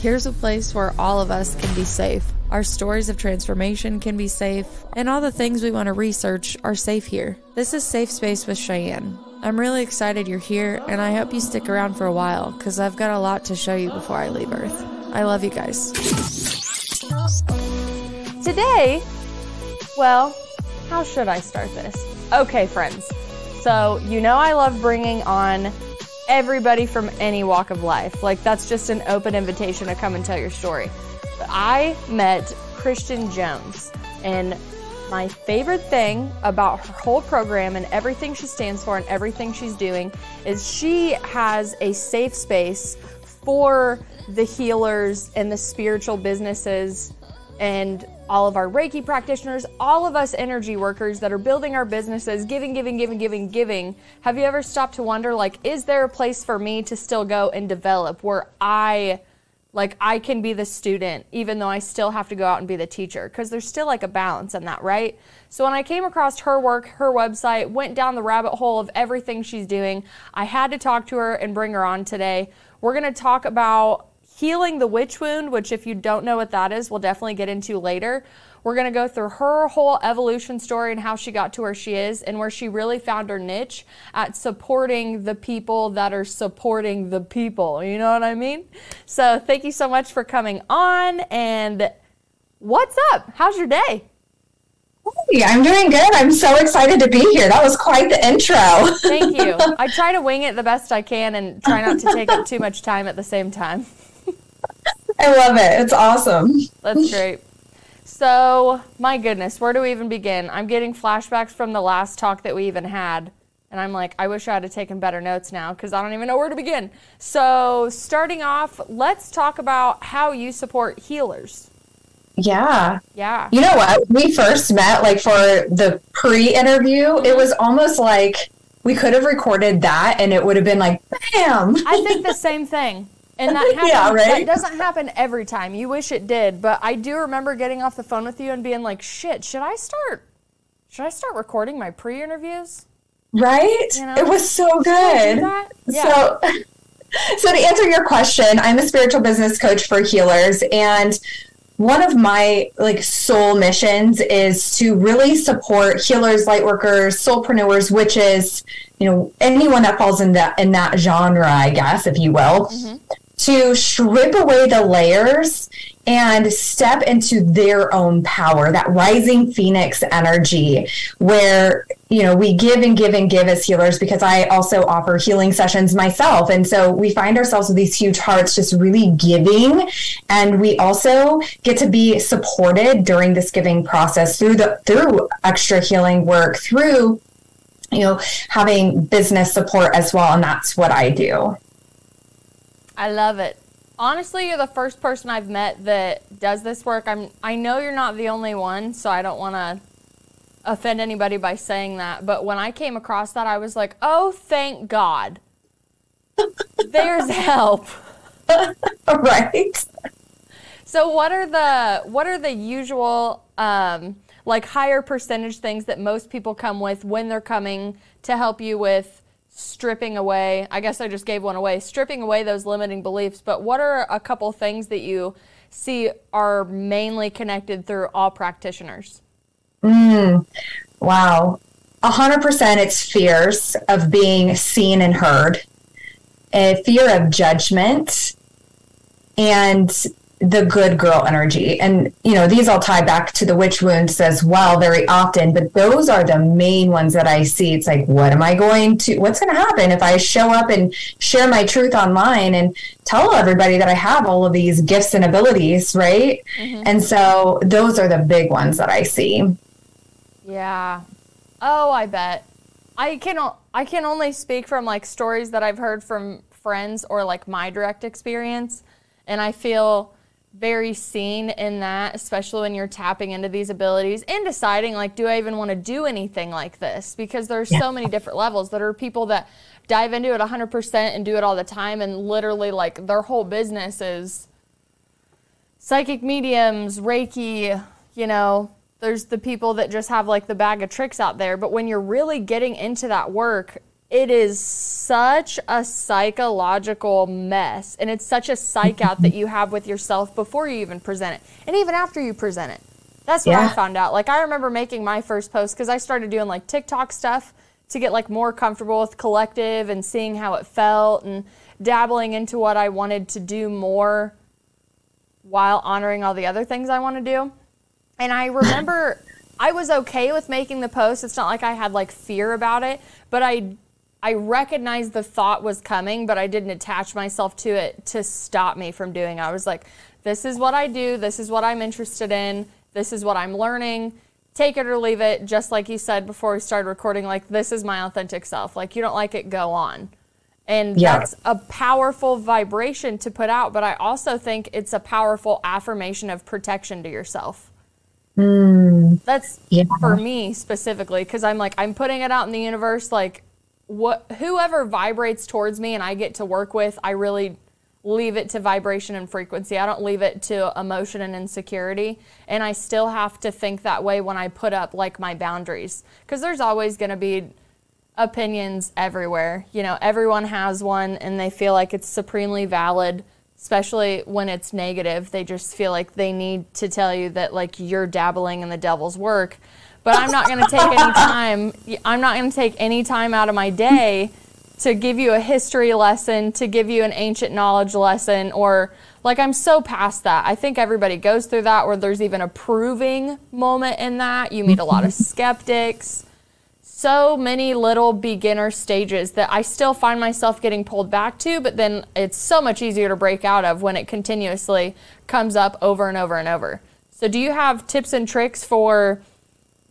Here's a place where all of us can be safe. Our stories of transformation can be safe, and all the things we want to research are safe here. This is Safe Space with Cheyenne. I'm really excited you're here, and I hope you stick around for a while, because I've got a lot to show you before I leave Earth. I love you guys. Today, well, how should I start this? Okay, friends. So, you know I love bringing on everybody from any walk of life. Like, that's just an open invitation to come and tell your story. But I met Christian Jones, and my favorite thing about her whole program and everything she stands for and everything she's doing is she has a safe space for the healers and the spiritual businesses and all of our Reiki practitioners, all of us energy workers that are building our businesses, giving. Have you ever stopped to wonder, like, is there a place for me to still go and develop where I can be the student, even though I still have to go out and be the teacher? Because there's still like a balance in that, right? So when I came across her work, her website, went down the rabbit hole of everything she's doing, I had to talk to her and bring her on today. We're going to talk about healing the witch wound, which if you don't know what that is, we'll definitely get into later. We're going to go through her whole evolution story and how she got to where she is and where she really found her niche at supporting the people that are supporting the people. You know what I mean? So thank you so much for coming on. And what's up? How's your day? Hey, I'm doing good. I'm so excited to be here. That was quite the intro. Thank you. I try to wing it the best I can and try not to take up too much time at the same time. I love it. It's awesome. That's great. So, my goodness, where do we even begin? I'm getting flashbacks from the last talk that we even had. And I'm like, I wish I had taken better notes now because I don't even know where to begin. So, starting off, let's talk about how you support healers. Yeah. Yeah. You know what? We first met, like, for the pre-interview. It was almost like we could have recorded that and it would have been like, bam. I think the same thing. And that happens, yeah, right? That doesn't happen every time. You wish it did, but I do remember getting off the phone with you and being like, shit, should I start recording my pre-interviews? Right? You know? It was so good. Yeah. So to answer your question, I'm a spiritual business coach for healers, and one of my soul missions is to really support healers, light workers, soulpreneurs, witches, anyone that falls in that genre, I guess, if you will. Mm-hmm. To strip away the layers and step into their own power, that rising phoenix energy where, we give and give and give as healers, because I also offer healing sessions myself. And so we find ourselves with these huge hearts just really giving. And we also get to be supported during this giving process through extra healing work, through, having business support as well. And that's what I do. I love it. Honestly, you're the first person I've met that does this work. I know you're not the only one, so I don't want to offend anybody by saying that. But when I came across that, I was like, oh, thank God. There's help. Right. So what are the usual higher percentage things that most people come with when they're coming to help you with stripping away? I guess I just gave one away. Stripping away those limiting beliefs. But what are a couple things that you see are mainly connected through all practitioners? Wow. 100% it's fears of being seen and heard, a fear of judgment, and the good girl energy. And, these all tie back to the witch wounds as well very often, but those are the main ones that I see. It's like, what's going to happen if I show up and share my truth online and tell everybody that I have all of these gifts and abilities, right? Mm-hmm. And so those are the big ones that I see. Yeah. Oh, I bet. I can only speak from stories that I've heard from friends or my direct experience. And I feel very seen in that, especially when you're tapping into these abilities and deciding do I even want to do anything like this? Because there's so many different levels. There are people that dive into it 100% and do it all the time, and literally their whole business is psychic mediums, Reiki, there's the people that just have the bag of tricks out there. But when you're really getting into that work, it is such a psychological mess, and it's such a psych out that you have with yourself before you even present it, and even after you present it. That's what I found out. Like, I remember making my first post because I started doing like TikTok stuff to get like more comfortable with collective and seeing how it felt and dabbling into what I wanted to do more while honoring all the other things I want to do. And I remember I was okay with making the post. It's not like I had like fear about it, but I recognized the thought was coming, but I didn't attach myself to it to stop me from doing it. I was like, this is what I do. This is what I'm interested in. This is what I'm learning. Take it or leave it. Just like you said before we started recording, like, this is my authentic self. Like, you don't like it, go on. And that's a powerful vibration to put out. But I also think it's a powerful affirmation of protection to yourself. That's for me specifically, because I'm like, I'm putting it out in the universe. Like, whoever vibrates towards me and I get to work with, I really leave it to vibration and frequency. I don't leave it to emotion and insecurity. And I still have to think that way when I put up like my boundaries, because there's always going to be opinions everywhere. You know, everyone has one and they feel like it's supremely valid, especially when it's negative. They just feel like they need to tell you that like you're dabbling in the devil's work. But I'm not going to take any time. I'm not going to take any time out of my day to give you a history lesson, to give you an ancient knowledge lesson, or like, I'm so past that. I think everybody goes through that, where there's even a proving moment in that. You meet a lot of skeptics, so many little beginner stages that I still find myself getting pulled back to, but then it's so much easier to break out of when it continuously comes up over and over and over. So do you have tips and tricks for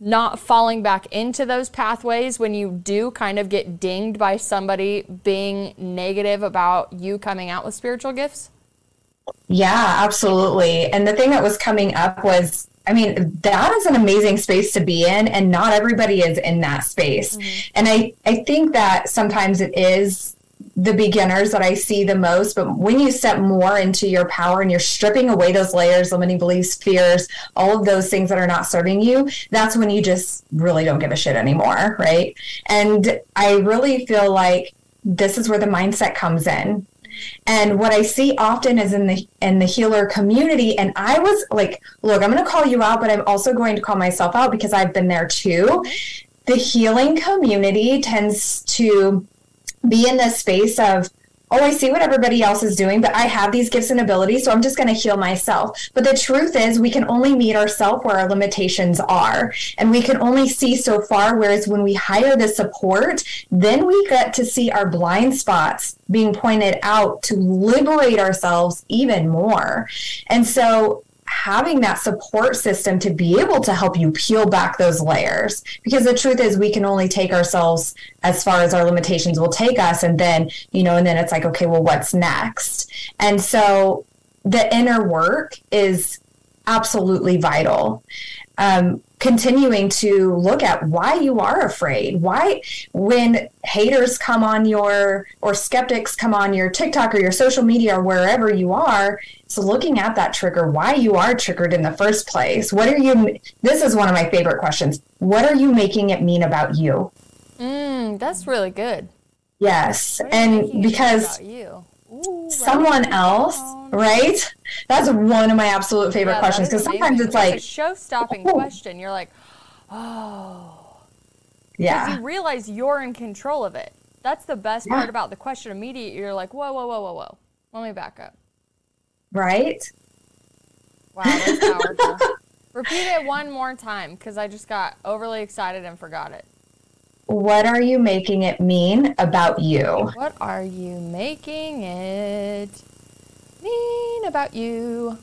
not falling back into those pathways when you do kind of get dinged by somebody being negative about you coming out with spiritual gifts? Yeah, absolutely. And the thing that was coming up was, I mean, that is an amazing space to be in, and not everybody is in that space. And I think that sometimes it is the beginners that I see the most, but when you step more into your power and you're stripping away those layers, limiting beliefs, fears, all of those things that are not serving you, that's when you just really don't give a shit anymore, right? And I really feel like this is where the mindset comes in. And what I see often is in the healer community, and I was like, look, I'm going to call you out, but I'm also going to call myself out because I've been there too. The healing community tends to be in this space of, oh, I see what everybody else is doing, but I have these gifts and abilities, so I'm just going to heal myself. But the truth is, we can only meet ourselves where our limitations are, and we can only see so far, whereas when we hire the support, then we get to see our blind spots being pointed out to liberate ourselves even more. And so having that support system to be able to help you peel back those layers, because the truth is we can only take ourselves as far as our limitations will take us. And then, and then it's like, okay, well, what's next? And so the inner work is absolutely vital. Continuing to look at why you are afraid, why when haters come on or skeptics come on your TikTok or your social media or wherever you are, so looking at that trigger, why you are triggered in the first place. This is one of my favorite questions. What are you making it mean about you? That's really good. Yes. And because someone else, right? That's one of my absolute favorite questions, because sometimes it's like a show-stopping question. You're like, oh. Yeah. Because you realize you're in control of it. That's the best part about the question. Immediately, you're like, whoa. Let me back up. Right? Wow, that's powerful. Repeat it one more time, because I just got overly excited and forgot it. What are you making it mean about you? What are you making it mean about you?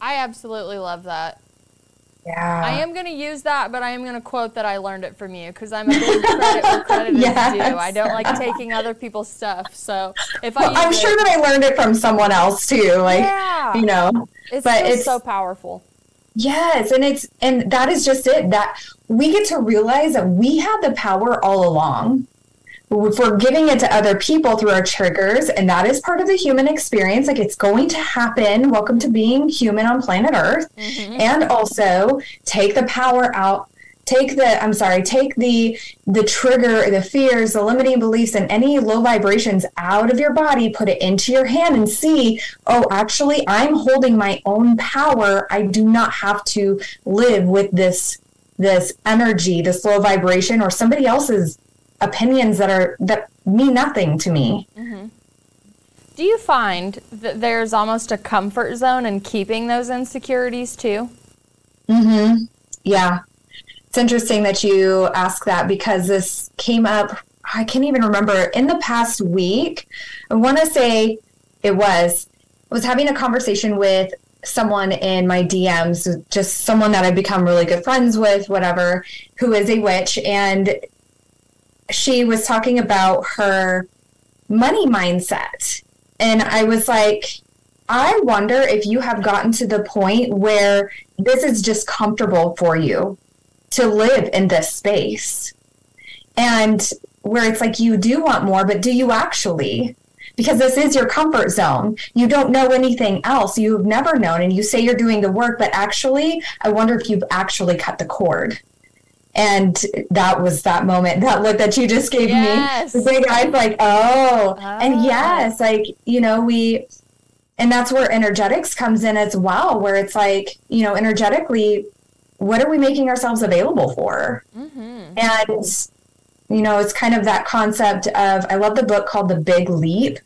I absolutely love that. Yeah. I am going to use that, but I am going to quote that I learned it from you, because I'm a big credit where credit is due. I don't like taking other people's stuff. So I'm sure that I learned it from someone else too. Like, it's so powerful. Yes. And that is just it, that we get to realize that we have the power all along. If we're giving it to other people through our triggers, and that is part of the human experience, like it's going to happen. Welcome to being human on planet Earth. And also take the power out take the trigger, the fears, the limiting beliefs, and any low vibrations out of your body, put it into your hand and see, oh, actually, I'm holding my own power. I do not have to live with this energy, this low vibration, or somebody else's opinions that mean nothing to me. Mm-hmm. Do you find that there's almost a comfort zone in keeping those insecurities too? Mm-hmm. Yeah. It's interesting that you ask that, because this came up, I can't even remember, in the past week. I want to say I was having a conversation with someone in my DMs, just someone that I've become really good friends with, whatever, who is a witch. And she was talking about her money mindset. And I was like, I wonder if you have gotten to the point where this is just comfortable for you to live in this space, and where it's like you do want more, but do you actually? Because this is your comfort zone. You don't know anything else. You've never known, and you say you're doing the work, but actually, I wonder if you've actually cut the cord. And that was that moment, that look that you just gave me. The big eyes, like, oh. And yes, like, and that's where energetics comes in as well, where it's like, energetically, what are we making ourselves available for? Mm-hmm. And, it's kind of that concept of, I love the book called The Big Leap.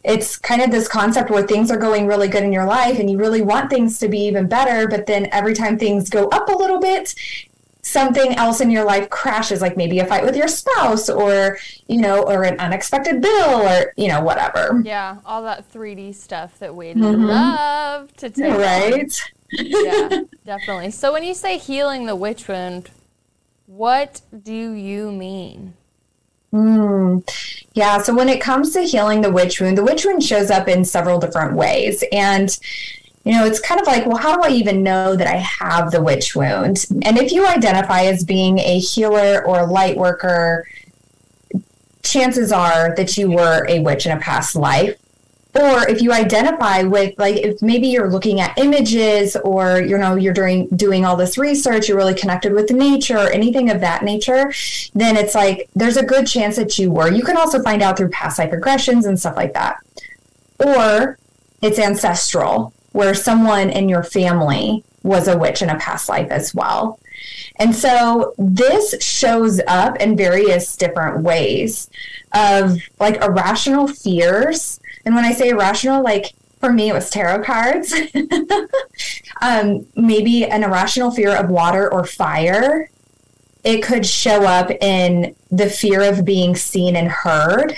It's kind of this concept where things are going really good in your life and you really want things to be even better. But then every time things go up a little bit, something else in your life crashes, like maybe a fight with your spouse, or, or an unexpected bill, or, whatever. Yeah. All that 3D stuff that we love to take. Right. Yeah, definitely. So when you say healing the witch wound, what do you mean? Yeah, so when it comes to healing the witch wound shows up in several different ways. And, it's kind of like, well, how do I even know that I have the witch wound? And if you identify as being a healer or a light worker, chances are that you were a witch in a past life. Or if you identify with, like, if maybe you're looking at images, or, you're doing all this research, you're really connected with nature, or anything of that nature, then it's like, there's a good chance that you were. You can also find out through past life regressions and stuff like that. Or it's ancestral, where someone in your family was a witch in a past life as well. And so this shows up in various different ways of, like, irrational fears. And when I say irrational, like, for me, it was tarot cards. Maybe an irrational fear of water or fire. It could show up in the fear of being seen and heard.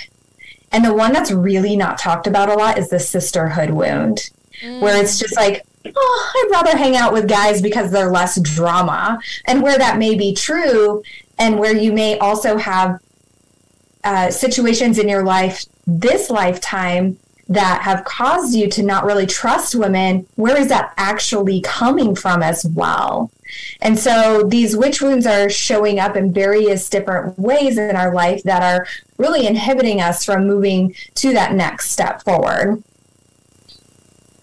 And the one that's really not talked about a lot is the sisterhood wound, where it's just like, oh, I'd rather hang out with guys because they're less drama. And where that may be true, and where you may also have situations in your life this lifetime that have caused you to not really trust women, where is that actually coming from as well? And so these witch wounds are showing up in various different ways in our life that are really inhibiting us from moving to that next step forward.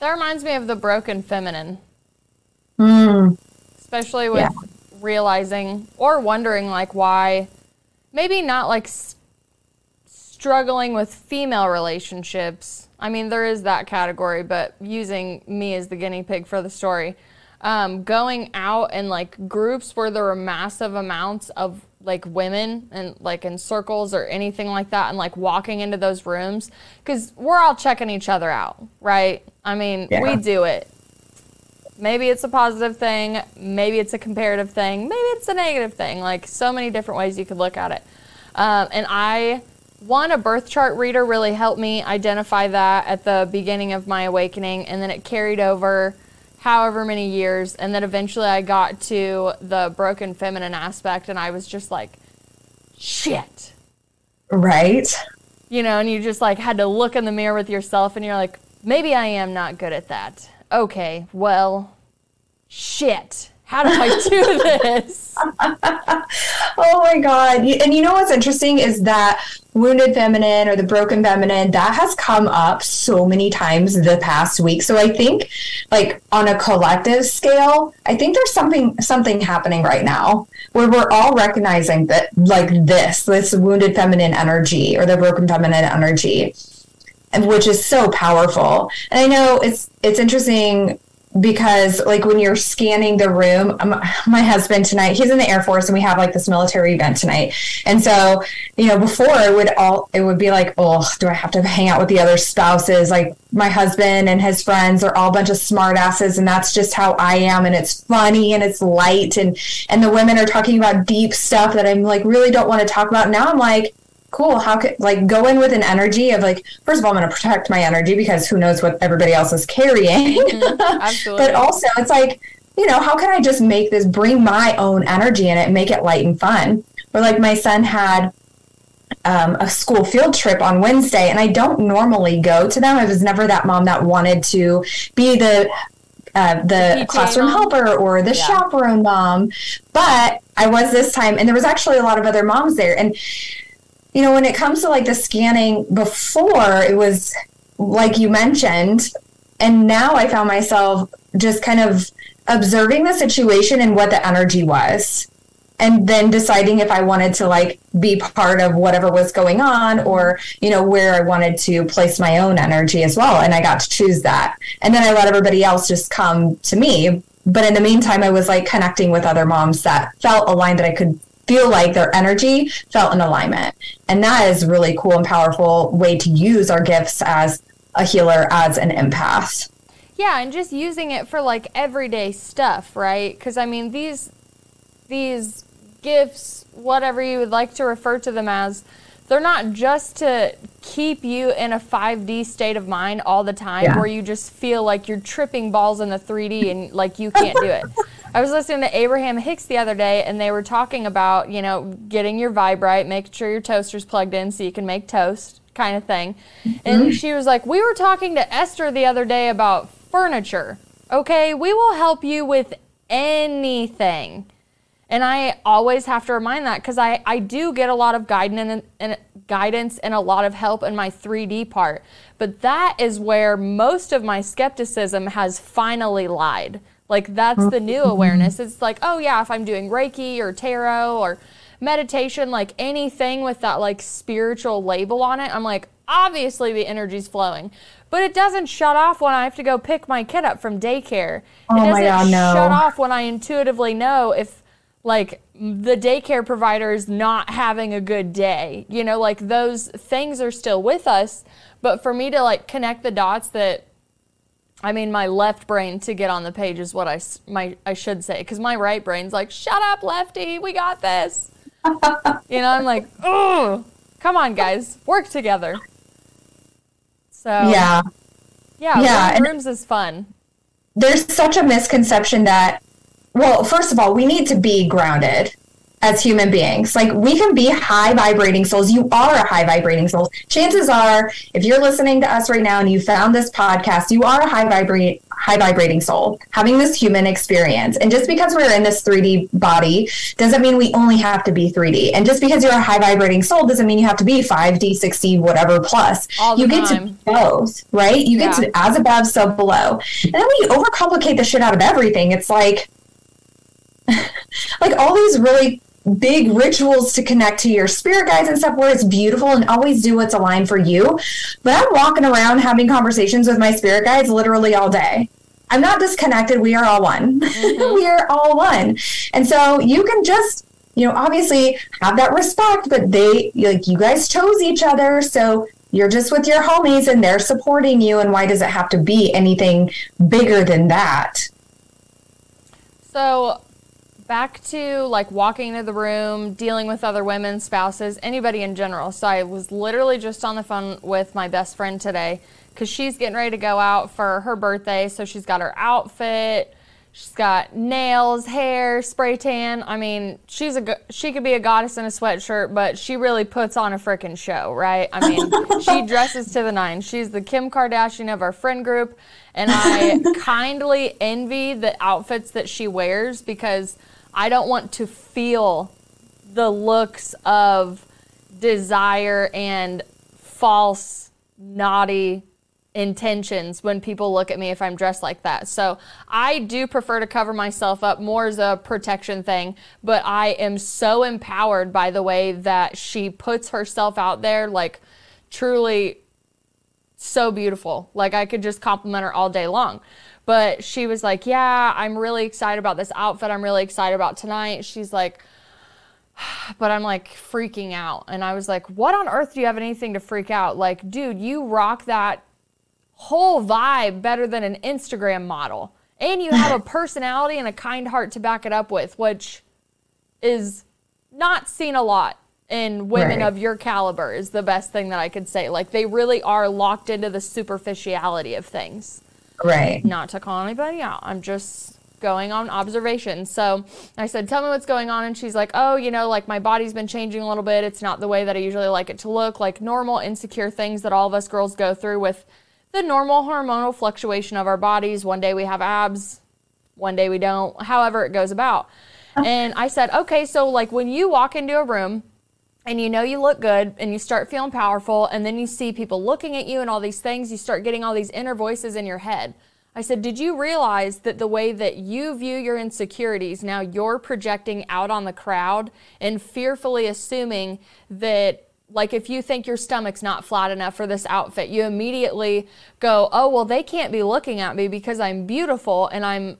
That reminds me of the broken feminine. Especially with realizing or wondering, like, why, maybe not like struggling with female relationships. I mean, there is that category, but using me as the guinea pig for the story. Going out in, like, groups where there were massive amounts of, like, women, and, like, in circles or anything like that, and, like, walking into those rooms, because we're all checking each other out, right? I mean, we do it. Maybe it's a positive thing, maybe it's a comparative thing, maybe it's a negative thing, like, so many different ways you could look at it. And a birth chart reader really helped me identify that at the beginning of my awakening, and then it carried over however many years, and then eventually I got to the broken feminine aspect, and I was just like, shit. Right. And you just, like, had to look in the mirror with yourself, and you're like, maybe I am not good at that. Okay, well, shit. how do I do this? Oh my God. And you know what's interesting is that wounded feminine or the broken feminine, that has come up so many times the past week. So I think like on a collective scale, I think there's something happening right now where we're all recognizing that like this wounded feminine energy or the broken feminine energy, and which is so powerful. And I know it's interesting because like when you're scanning the room, my husband tonight, he's in the Air Force and we have like this military event tonight. And so, you know, before it would be like, oh, do I have to hang out with the other spouses? Like my husband and his friends are all a bunch of smart asses and that's just how I am. And it's funny and it's light. And the women are talking about deep stuff that I'm like, really don't want to talk about. Now I'm like, cool. How could like go in with an energy of like, first of all, I'm going to protect my energy because who knows what everybody else is carrying. Absolutely. But also it's like, you know, how can I just bring my own energy in it and make it light and fun? Or like my son had a school field trip on Wednesday and I don't normally go to them. I was never that mom that wanted to be the classroom helper or the chaperone mom. But I was this time and there was actually a lot of other moms there. And you know, when it comes to like the scanning before, it was like you mentioned, and now I found myself just kind of observing the situation and what the energy was, and then deciding if I wanted to like be part of whatever was going on or, you know, where I wanted to place my own energy as well. And I got to choose that. And then I let everybody else just come to me. But in the meantime, I was like connecting with other moms that felt aligned, that I could feel like their energy felt in alignment. And that is a really cool and powerful way to use our gifts as a healer, as an empath. Yeah, and just using it for like everyday stuff, right? Because I mean, these gifts, whatever you would like to refer to them as, they're not just to keep you in a 5D state of mind all the time where you just feel like you're tripping balls in the 3D and like you can't do it. I was listening to Abraham Hicks the other day and they were talking about, you know, getting your Vibrite, making sure your toaster's plugged in so you can make toast kind of thing. And she was like, we were talking to Esther the other day about furniture. Okay, we will help you with anything. And I always have to remind that because I do get a lot of guidance and a lot of help in my 3D part. But that is where most of my skepticism has finally lied. Like that's the new awareness. It's like, oh yeah, if I'm doing Reiki or tarot or meditation, like anything with that like spiritual label on it, I'm like, obviously the energy's flowing. But it doesn't shut off when I have to go pick my kid up from daycare. Oh my God, no. Shut off when I intuitively know if like the daycare provider is not having a good day. You know, like those things are still with us. But for me to like connect the dots that, I mean, my left brain to get on the page is what I should say. Because my right brain's like, shut up, lefty, we got this. You know, I'm like, oh, come on, guys, work together. So, yeah, rooms is fun. There's such a misconception that, well, first of all, we need to be grounded as human beings. Like we can be high vibrating souls. You are a high vibrating soul. Chances are, if you're listening to us right now and you found this podcast, you are a high vibrating soul having this human experience. And just because we're in this 3D body doesn't mean we only have to be 3D. And just because you're a high vibrating soul doesn't mean you have to be 5D, 6D, whatever plus. You get to be both, right? You get to as above, so below. And then when you overcomplicate the shit out of everything, it's like all these really big rituals to connect to your spirit guides and stuff where it's beautiful and always do what's aligned for you. But I'm walking around having conversations with my spirit guides literally all day. I'm not disconnected. We are all one. We are all one. And so you can just, you know, obviously have that respect, but you guys chose each other. So you're just with your homies and they're supporting you. And why does it have to be anything bigger than that? So back to like walking into the room, dealing with other women, spouses, anybody in general. So I was literally just on the phone with my best friend today because she's getting ready to go out for her birthday. So she's got her outfit. She's got nails, hair, spray tan. I mean, she could be a goddess in a sweatshirt, but she really puts on a freaking show, right? I mean, she dresses to the nines. She's the Kim Kardashian of our friend group, and I kindly envy the outfits that she wears because I don't want to feel the looks of desire and false, naughty intentions when people look at me if I'm dressed like that. So I do prefer to cover myself up more as a protection thing, but I am so empowered by the way that she puts herself out there, like truly so beautiful. Like I could just compliment her all day long. But she was like, yeah, I'm really excited about this outfit. I'm really excited about tonight. She's like, but I'm like freaking out. And I was like, what on earth do you have anything to freak out? Like, dude, you rock that whole vibe better than an Instagram model. And you have a personality and a kind heart to back it up with, which is not seen a lot in women of your caliber is the best thing that I could say. Like they really are locked into the superficiality of things. Right. Not to call anybody out. I'm just going on observation. So I said, tell me what's going on. And she's like, oh, you know, like my body's been changing a little bit. It's not the way that I usually like it to look, like normal insecure things that all of us girls go through with the normal hormonal fluctuation of our bodies. One day we have abs, one day we don't, however it goes about. And I said, okay, so like when you walk into a room and you know you look good and you start feeling powerful and then you see people looking at you and all these things, you start getting all these inner voices in your head. I said, did you realize that the way that you view your insecurities, now you're projecting out on the crowd and fearfully assuming that, like if you think your stomach's not flat enough for this outfit, you immediately go, oh, well, they can't be looking at me because I'm beautiful and I'm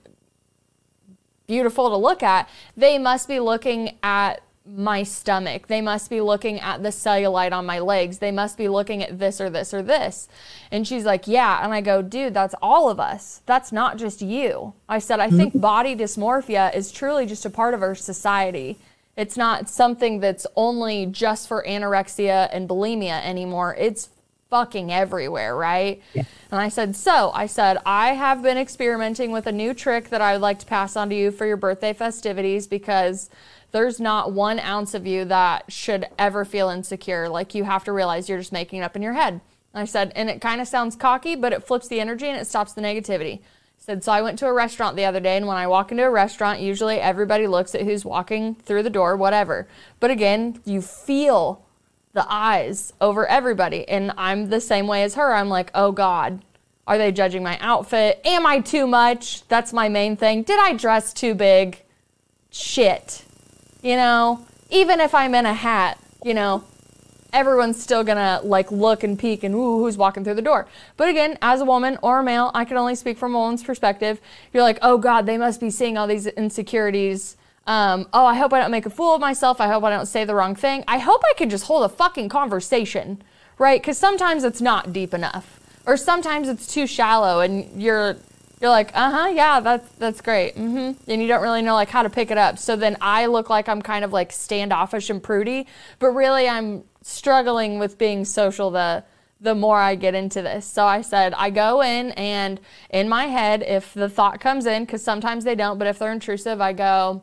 beautiful to look at. They must be looking at my stomach. They must be looking at the cellulite on my legs. They must be looking at this or this or this. And she's like, yeah. And I go, dude, that's all of us. That's not just you. I said, I think body dysmorphia is truly just a part of our society. It's not something that's only just for anorexia and bulimia anymore. It's fucking everywhere, right? Yeah. And I said, I have been experimenting with a new trick that I would like to pass on to you for your birthday festivities because there's not 1 ounce of you that should ever feel insecure. Like you have to realize you're just making it up in your head. And I said, and it kind of sounds cocky, but it flips the energy and it stops the negativity. Said, so I went to a restaurant the other day, and when I walk into a restaurant, usually everybody looks at who's walking through the door, whatever. But again, you feel the eyes over everybody, and I'm the same way as her. I'm like, oh God, are they judging my outfit? Am I too much? That's my main thing. Did I dress too big? Shit. You know, even if I'm in a hat, you know, everyone's still gonna like look and peek and ooh, who's walking through the door. But again, as a woman or a male, I can only speak from a woman's perspective. You're like, oh God, they must be seeing all these insecurities. Oh, I hope I don't make a fool of myself. I hope I don't say the wrong thing. I hope I can just hold a fucking conversation, right? Because sometimes it's not deep enough, or sometimes it's too shallow, and you're like, yeah, that's great, and you don't really know like how to pick it up. So then I look like I'm kind of like standoffish and prudy, but really I'm struggling with being social the more I get into this. So I said, I go in, and in my head, if the thought comes in, because sometimes they don't, but if they're intrusive, I go,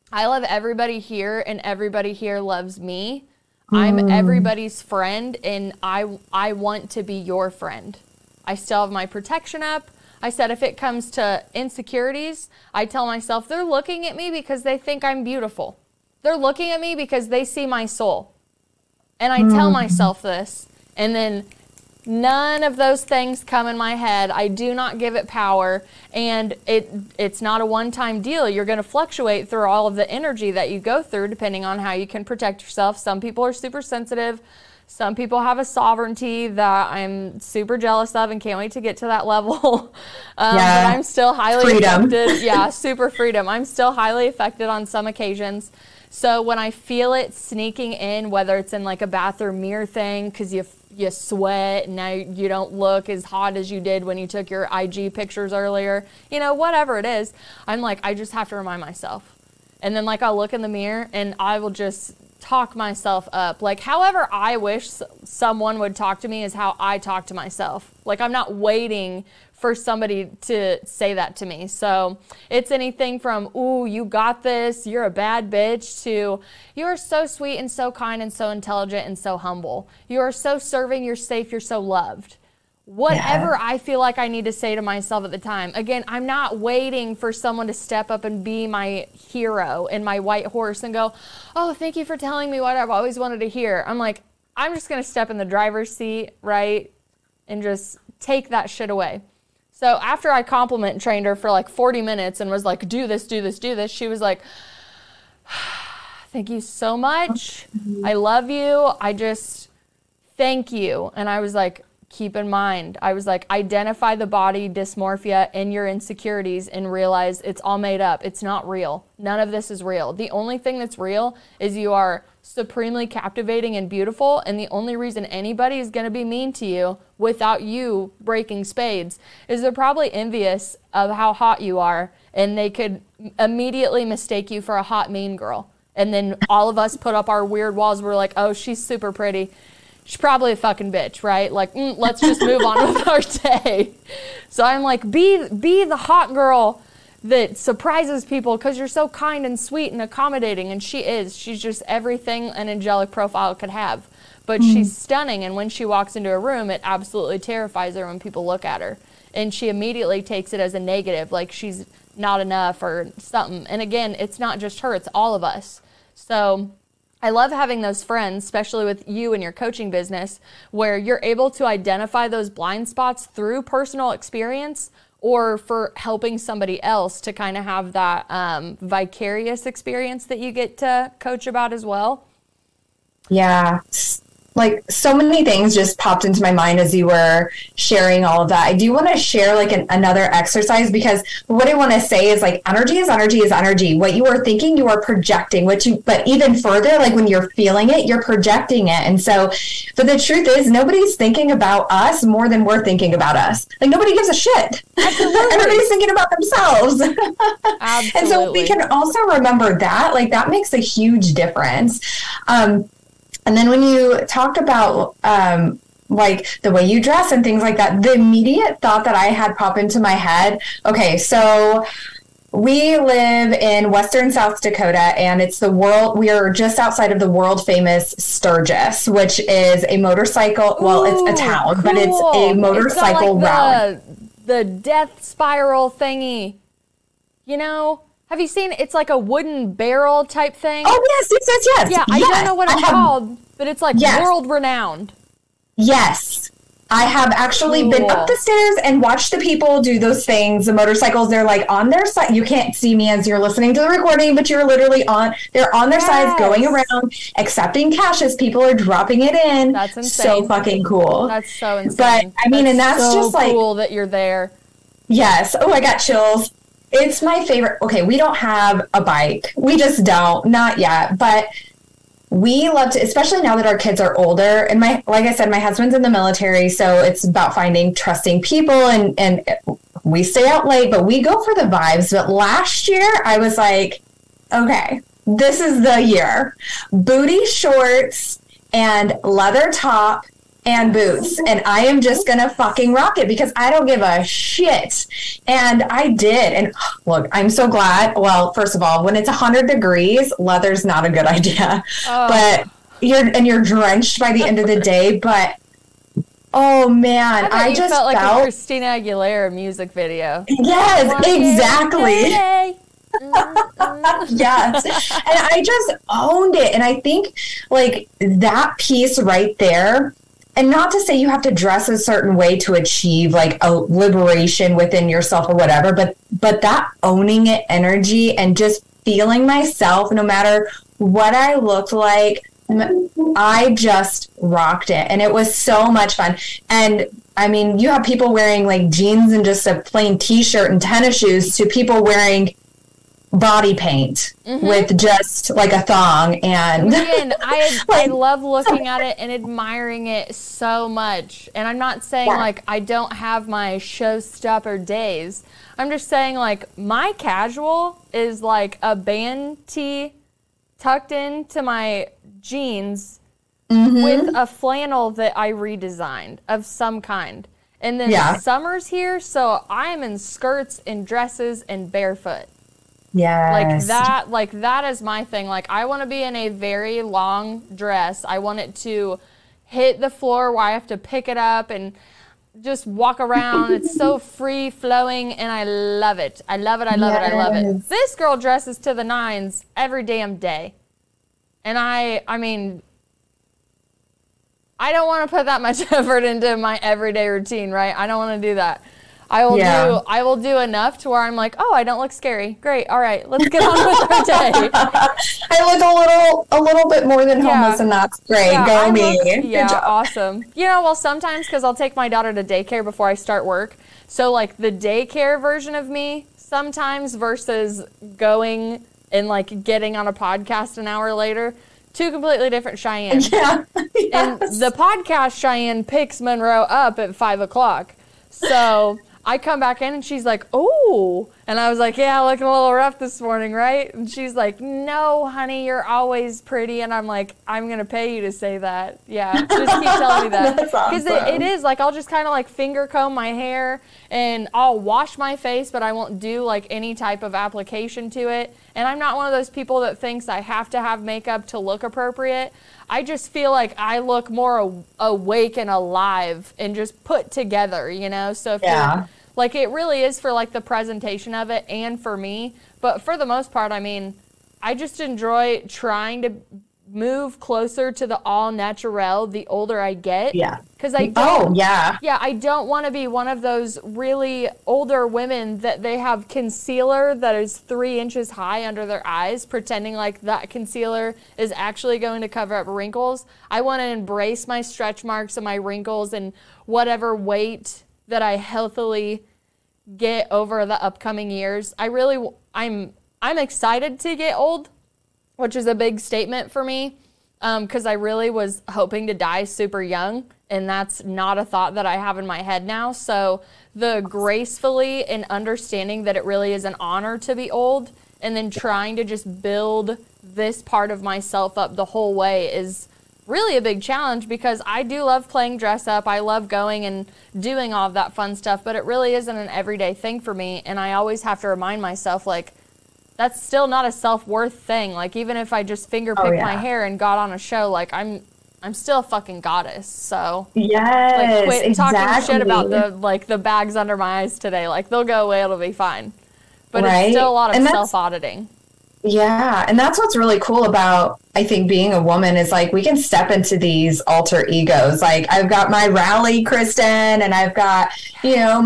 I love everybody here, and everybody here loves me. I'm everybody's friend, and I want to be your friend. I still have my protection up. I said, if it comes to insecurities, I tell myself they're looking at me because they think I'm beautiful. They're looking at me because they see my soul. And I tell myself this, and then none of those things come in my head. I do not give it power, and it's not a one-time deal. You're going to fluctuate through all of the energy that you go through depending on how you can protect yourself. Some people are super sensitive. Some people have a sovereignty that I'm super jealous of and can't wait to get to that level. But I'm still highly affected. Yeah, super freedom. I'm still highly affected on some occasions. So when I feel it sneaking in, whether it's in like a bathroom mirror thing because you sweat and now you don't look as hot as you did when you took your IG pictures earlier, you know, whatever it is, I'm like, I just have to remind myself. And then like I'll look in the mirror and I will just talk myself up. Like, however I wish someone would talk to me is how I talk to myself. Like, I'm not waiting for somebody to say that to me. So it's anything from, ooh, you got this, you're a bad bitch, to you are so sweet and so kind and so intelligent and so humble. You are so serving, you're safe, you're so loved. Whatever I feel like I need to say to myself at the time. Again, I'm not waiting for someone to step up and be my hero and my white horse and go, oh, thank you for telling me what I've always wanted to hear. I'm like, I'm just going to step in the driver's seat, right? And just take that shit away. So after I compliment trained her for like 40 minutes and was like, do this, do this, do this, she was like, thank you so much. I love you. I just thank you. And I was like, keep in mind, I was like, identify the body dysmorphia and your insecurities and realize it's all made up. It's not real. None of this is real. The only thing that's real is you are supremely captivating and beautiful, and the only reason anybody is going to be mean to you without you breaking spades is they're probably envious of how hot you are, and they could immediately mistake you for a hot, mean girl. And then all of us put up our weird walls. We're like, oh, she's super pretty. She's probably a fucking bitch, right? Like, let's just move on with our day. So I'm like, be the hot girl that surprises people because you're so kind and sweet and accommodating. And she is. She's just everything an angelic profile could have. But she's stunning. And when she walks into a room, it absolutely terrifies her when people look at her. And she immediately takes it as a negative, like she's not enough or something. And again, it's not just her, it's all of us. So I love having those friends, especially with you and your coaching business, where you're able to identify those blind spots through personal experience or for helping somebody else to kind of have that vicarious experience that you get to coach about as well. Yeah. Like, so many things just popped into my mind as you were sharing all of that. I do want to share like another exercise, because what I want to say is like, energy is energy is energy. What you are thinking, you are projecting. But even further, like when you're feeling it, you're projecting it. And so, but the truth is, nobody's thinking about us more than we're thinking about us. Like, nobody gives a shit. Everybody's thinking about themselves. Absolutely. And so we can also remember that, like, that makes a huge difference. And then when you talk about like the way you dress and things like that, the immediate thought that I had pop into my head, okay, so we live in Western South Dakota, and we are just outside of the world famous Sturgis, which is a motorcycle, it's a town, cool. But it's a motorcycle route. The death spiral thingy, you know? Have you seen, it's like a wooden barrel type thing? Oh, yes. Yeah, I don't know what it's called, but it's like world renowned. Yes. I have actually been up the stairs and watched the people do those things. The motorcycles, they're like on their side. You can't see me as you're listening to the recording, but you're literally they're on their sides going around, accepting cash as people are dropping it in. That's insane. So fucking cool. That's so insane. But I mean, and that's so just like cool that you're there. Yes. Oh, I got chills. It's my favorite. Okay, we don't have a bike. We just don't. Not yet. But we love to, especially now that our kids are older. And like I said, my husband's in the military, so it's about finding trusting people. And we stay out late, but we go for the vibes. But last year, I was like, okay, this is the year. Booty shorts and leather top and boots, and I am just gonna fucking rock it because I don't give a shit. And I did. And look, I'm so glad. Well, first of all, when it's 100 degrees, leather's not a good idea. But you're drenched by the end of the day. But oh man, I just felt like a Christina Aguilera music video. Yes, exactly. Yes. And I just owned it. And I think like that piece right there, and not to say you have to dress a certain way to achieve like a liberation within yourself or whatever, but that owning it energy and just feeling myself, no matter what I looked like, I just rocked it. And it was so much fun. And I mean, you have people wearing like jeans and just a plain t-shirt and tennis shoes to people wearing body paint with just like a thong. And again, I love looking at it and admiring it so much. And I'm not saying like I don't have my showstopper days. I'm just saying like my casual is like a band tee tucked into my jeans Mm-hmm. with a flannel that I redesigned of some kind. And then summer's here, so I'm in skirts and dresses and barefoot. Yes. Like that is my thing. Like, I want to be in a very long dress. I want it to hit the floor where I have to pick it up and just walk around. It's so free flowing, and I love it. I love it. I love it. I love it. This girl dresses to the nines every damn day. And I mean, I don't want to put that much effort into my everyday routine, right? I don't want to do that. I will do enough to where I'm like, oh, I don't look scary. Great. All right, let's get on with our day. I look a little bit more than homeless, and that's great. Go me. Yeah, awesome. You know, well, sometimes because I'll take my daughter to daycare before I start work. So, like, the daycare version of me sometimes versus going and, like, getting on a podcast an hour later. Two completely different Cheyenne. Yeah. And the podcast Cheyenne picks Monroe up at 5 o'clock. So I come back in and she's like, oh. And I was like, yeah, looking a little rough this morning, right? And she's like, no, honey, you're always pretty. And I'm like, I'm going to pay you to say that. Yeah, just keep telling me that. That's awesome. Because it is, like, I'll just kind of, like, finger comb my hair and I'll wash my face, but I won't do, like, any type of application to it. And I'm not one of those people that thinks I have to have makeup to look appropriate. I just feel like I look more awake and alive and just put together, you know? So if you're, like, it really is for, like, the presentation of it and for me. But for the most part, I mean, I just enjoy trying to move closer to the all natural the older I get. Yeah. Because I don't, I don't want to be one of those really older women that they have concealer that is 3 inches high under their eyes, pretending like that concealer is actually going to cover up wrinkles. I want to embrace my stretch marks and my wrinkles and whatever weight that I healthily get over the upcoming years. I'm excited to get old, which is a big statement for me, because I really was hoping to die super young, and that's not a thought that I have in my head now. So the gracefully and understanding that it really is an honor to be old, and then trying to just build this part of myself up the whole way is really a big challenge, because I do love playing dress up. I love going and doing all of that fun stuff, but it really isn't an everyday thing for me, and I always have to remind myself, like, that's still not a self-worth thing. Like, even if I just finger picked my hair and got on a show, like, I'm still a fucking goddess. So like, quit talking shit about the bags under my eyes today. Like, they'll go away, it'll be fine. But it's still a lot of self-auditing. Yeah, and that's what's really cool about, I think, being a woman is, like, we can step into these alter egos. Like, I've got my rally Kristen, and I've got, you know,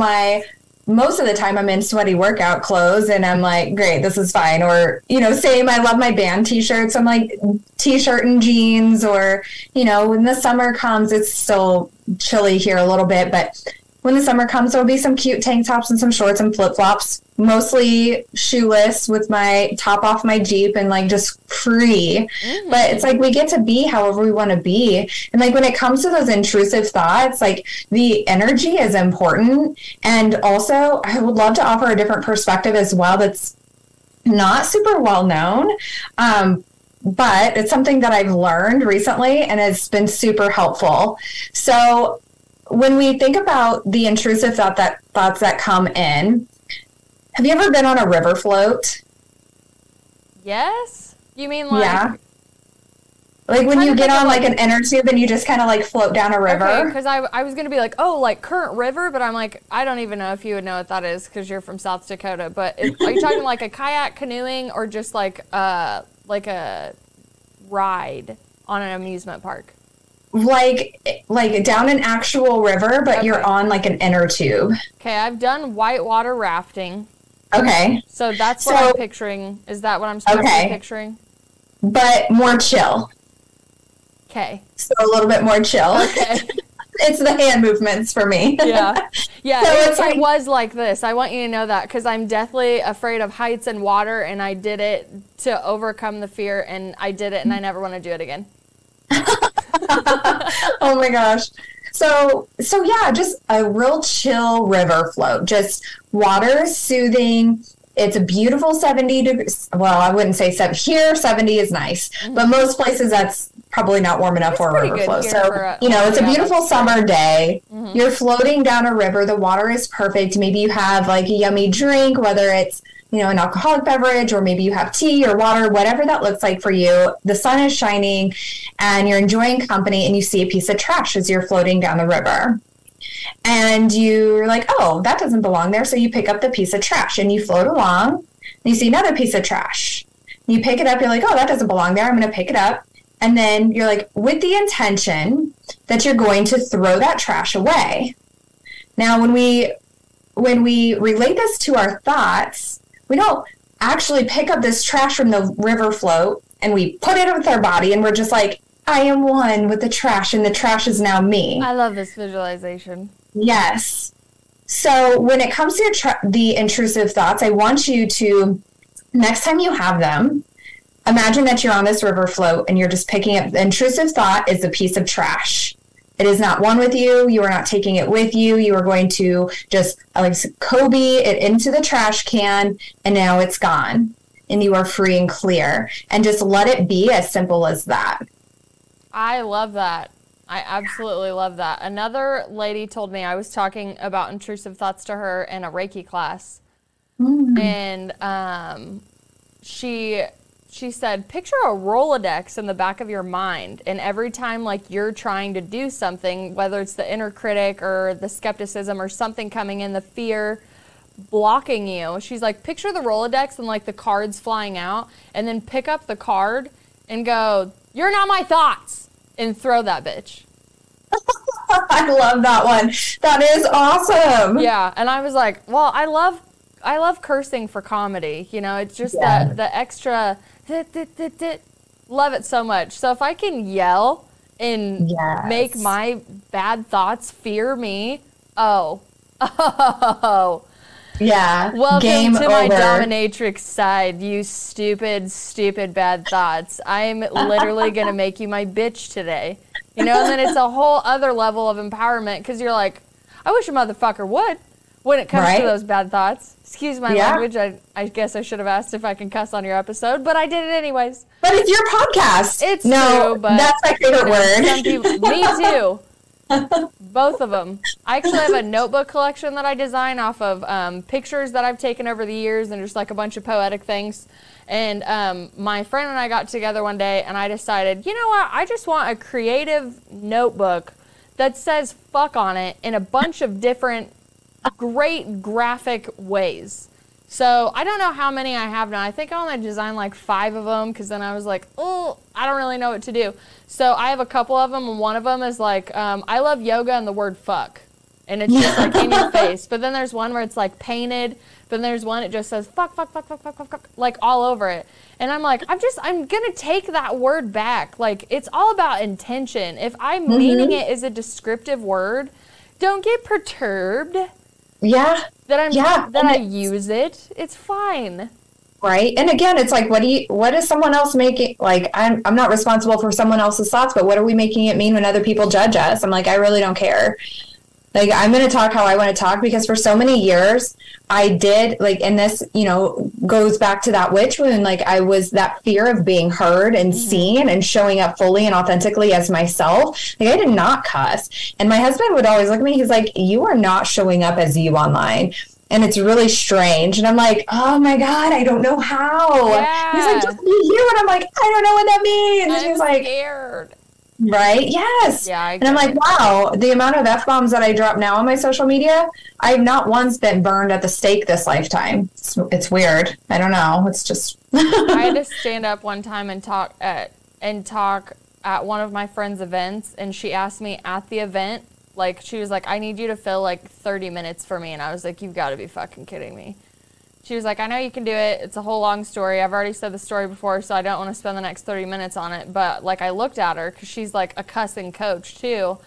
most of the time I'm in sweaty workout clothes and I'm like, great, this is fine. Or, you know, same, I love my band t-shirts. I'm like t-shirt and jeans, or, you know, when the summer comes, it's still chilly here a little bit, but when the summer comes, there'll be some cute tank tops and some shorts and flip-flops, mostly shoeless with my top off my Jeep and, like, just free. Mm-hmm. But it's like we get to be however we want to be. And, like, when it comes to those intrusive thoughts, like, the energy is important. And also, I would love to offer a different perspective as well that's not super well known. But it's something that I've learned recently and it's been super helpful. So when we think about the intrusive thoughts that come in, have you ever been on a river float? Yes. You mean like... Yeah. Like when you get on like an inner tube and you just kind of like float down a river? Okay, because I was going to be like, oh, like Current River, but I'm like, I don't even know if you would know what that is because you're from South Dakota. But are you talking like a kayak canoeing or just like a ride on an amusement park? Like down an actual river, but you're on like an inner tube. Okay, I've done whitewater rafting. Okay. So that's what I'm picturing. Is that what I'm supposed to be picturing? But more chill. Okay. So a little bit more chill. Okay. It's the hand movements for me. Yeah. Yeah, So it was like this. I want you to know that because I'm deathly afraid of heights and water, and I did it to overcome the fear, and I did it, and I never want to do it again. Oh my gosh. So yeah, just a real chill river float, just water, soothing. It's a beautiful 70 degrees. Well, I wouldn't say here 70 is nice, but most places that's probably not warm enough for a river flow. So, it's a beautiful summer day. You're floating down a river. The water is perfect. Maybe you have like a yummy drink, whether it's, an alcoholic beverage, or maybe you have tea or water, whatever that looks like for you. The sun is shining and you're enjoying company, and you see a piece of trash as you're floating down the river. And you're like, oh, that doesn't belong there. So you pick up the piece of trash and you float along. And you see another piece of trash. You pick it up. You're like, oh, that doesn't belong there. I'm going to pick it up. And then you're like, with the intention that you're going to throw that trash away. Now, when we relate this to our thoughts, we don't actually pick up this trash from the river float and we put it with our body and we're just like, I am one with the trash and the trash is now me. I love this visualization. Yes. So when it comes to the intrusive thoughts, I want you to, next time you have them, imagine that you're on this river float and you're just picking up. The intrusive thought is a piece of trash. It is not one with you. You are not taking it with you. You are going to just like Kobe it into the trash can, and now it's gone. And you are free and clear. And just let it be as simple as that. I love that. I absolutely love that. Another lady told me, I was talking about intrusive thoughts to her in a Reiki class. And she said, picture a Rolodex in the back of your mind, and every time like you're trying to do something, whether it's the inner critic or the skepticism or something coming in, the fear blocking you, she's like, picture the Rolodex and like the cards flying out, and then pick up the card and go, you're not my thoughts, and throw that bitch. I love that one. That is awesome. Yeah, and I was like, well, I love cursing for comedy. It's just the extra love it so much. So if I can yell and make my bad thoughts fear me, yeah, welcome game to over. my dominatrix side, you stupid bad thoughts. I'm literally gonna make you my bitch today. And then it's a whole other level of empowerment, because you're like, I wish a motherfucker would, when it comes to those bad thoughts. Excuse my language. I guess I should have asked if I can cuss on your episode, but I did it anyways. But it's your podcast. It's true, but that's my favorite word. Some people, me too. Both of them. I actually have a notebook collection that I design off of pictures that I've taken over the years, and just like a bunch of poetic things. And my friend and I got together one day, and I decided, you know what? I just want a creative notebook that says fuck on it in a bunch of different great graphic ways. So I don't know how many I have now. I think I only designed like 5 of them, because then I was like, oh, I don't really know what to do. So I have a couple of them, and one of them is like, I love yoga and the word fuck. And it's just like in your face. But then there's one where it's like painted. But then there's one, it just says fuck, like all over it. And I'm like, I'm going to take that word back. Like, it's all about intention. If I'm meaning it as a descriptive word, don't get perturbed. Yeah. That I use it. It's fine. Right. And again, it's like, what is someone else making? Like, I'm not responsible for someone else's thoughts, but what are we making it mean when other people judge us? I'm like, I really don't care. Like, I'm going to talk how I want to talk, because for so many years I did, like, and this, goes back to that witch wound. Like, I was that fear of being heard and seen and showing up fully and authentically as myself. Like, I did not cuss. And my husband would always look at me. He's like, you are not showing up as you online. And it's really strange. And I'm like, oh my God, I don't know how. Yeah. He's like, just be you. And I'm like, I don't know what that means. And he's like, scared. Right? Yes. Yeah. And I'm like, wow, the amount of F-bombs that I drop now on my social media, I've not once been burned at the stake this lifetime. It's weird. I don't know. It's just. I had to stand up one time and talk at one of my friend's events, and she asked me at the event, like, she was like, I need you to fill like 30 minutes for me. And I was like, you've got to be fucking kidding me. She was like, I know you can do it. It's a whole long story. I've already said the story before, so I don't want to spend the next 30 minutes on it. But, like, I looked at her, because she's, like, a cussing coach, too.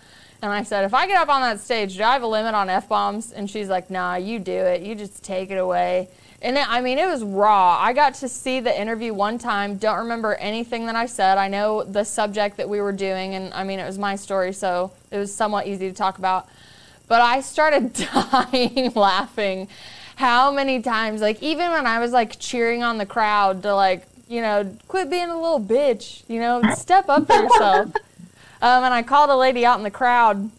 And I said, if I get up on that stage, do I have a limit on F-bombs? And she's like, nah, you do it. You just take it away. And, it was raw. I got to see the interview one time. Don't remember anything that I said. I know the subject that we were doing, and, it was my story, so it was somewhat easy to talk about. But I started dying laughing how many times, like, even when I was, like, cheering on the crowd to, like, you know, quit being a little bitch, you know, step up for yourself. And I called a lady out in the crowd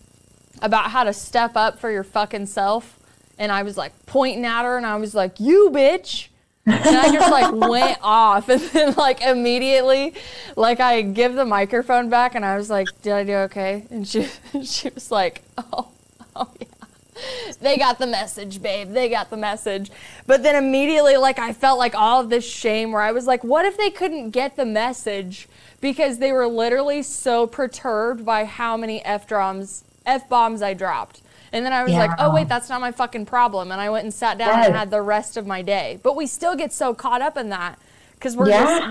about how to step up for your fucking self. And I was, like, pointing at her, and I was like, you bitch. And I just, like, went off. And then, like, immediately, like, I give the microphone back, and I was like, did I do okay? And she was like, oh, yeah. They got the message, babe. They got the message. But then immediately, like, I felt like all of this shame where I was like, what if they couldn't get the message because they were literally so perturbed by how many F-bombs I dropped. And then I was like, oh, wait, that's not my fucking problem. And I went and sat down and had the rest of my day. But we still get so caught up in that because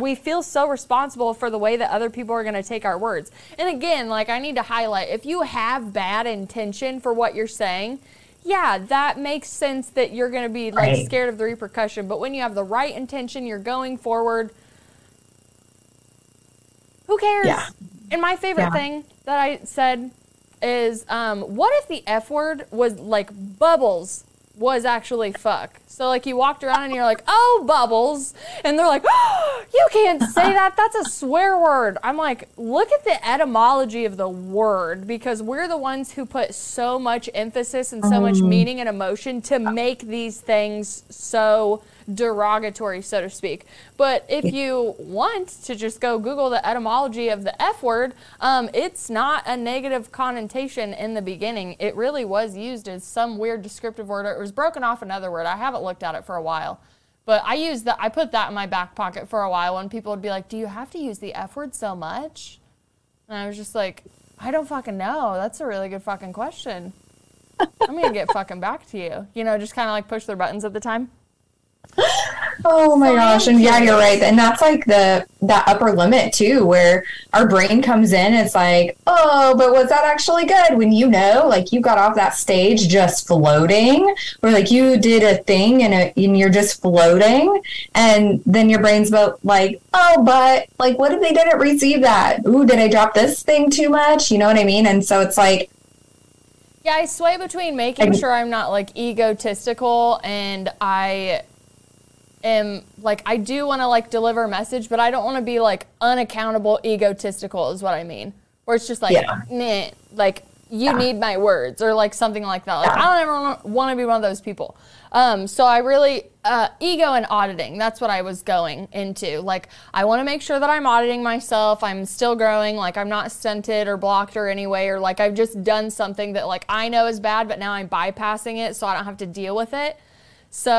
we feel so responsible for the way that other people are going to take our words. And again, like, I need to highlight, if you have bad intention for what you're saying, yeah, that makes sense that you're going to be, like, scared of the repercussion. But when you have the right intention, you're going forward, who cares? Yeah. And my favorite thing that I said is, what if the F word was, like, bubbles was actually fuck? So, like, you walked around and you're like, oh, bubbles. And they're like, oh, you can't say that. That's a swear word. I'm like, look at the etymology of the word, because we're the ones who put so much emphasis and so much meaning and emotion to make these things so derogatory, so to speak. But if you want to just go Google the etymology of the F word, it's not a negative connotation in the beginning. It really was used as some weird descriptive word. It was broken off another word. I haven't looked at it for a while. But I put that in my back pocket for a while when people would be like, do you have to use the F word so much? And I was just like, I don't fucking know. That's a really good fucking question. I'm going to get fucking back to you. You know, just kind of like push their buttons at the time. Oh my gosh. And yeah, you're right. And that's like that upper limit too, where our brain comes in. It's like, oh, but was that actually good? When, you know, like, you got off that stage just floating, or like you did a thing and you're just floating. And then your brain's about like, oh, but like, what if they didn't receive that? Ooh, did I drop this thing too much? You know what I mean? And so it's like, yeah, I sway between making sure I'm not, like, egotistical, and I am, like, I do want to, like, deliver a message, but I don't want to be, like, unaccountable egotistical is what I mean. Where it's just like, meh, like, you need my words, or, like, something like that. Like, I don't ever want to be one of those people. So I really, ego and auditing, that's what I was going into. Like, I want to make sure that I'm auditing myself. I'm still growing. Like, I'm not stunted or blocked or any way, or, like, I've just done something that, like, I know is bad, but now I'm bypassing it so I don't have to deal with it. So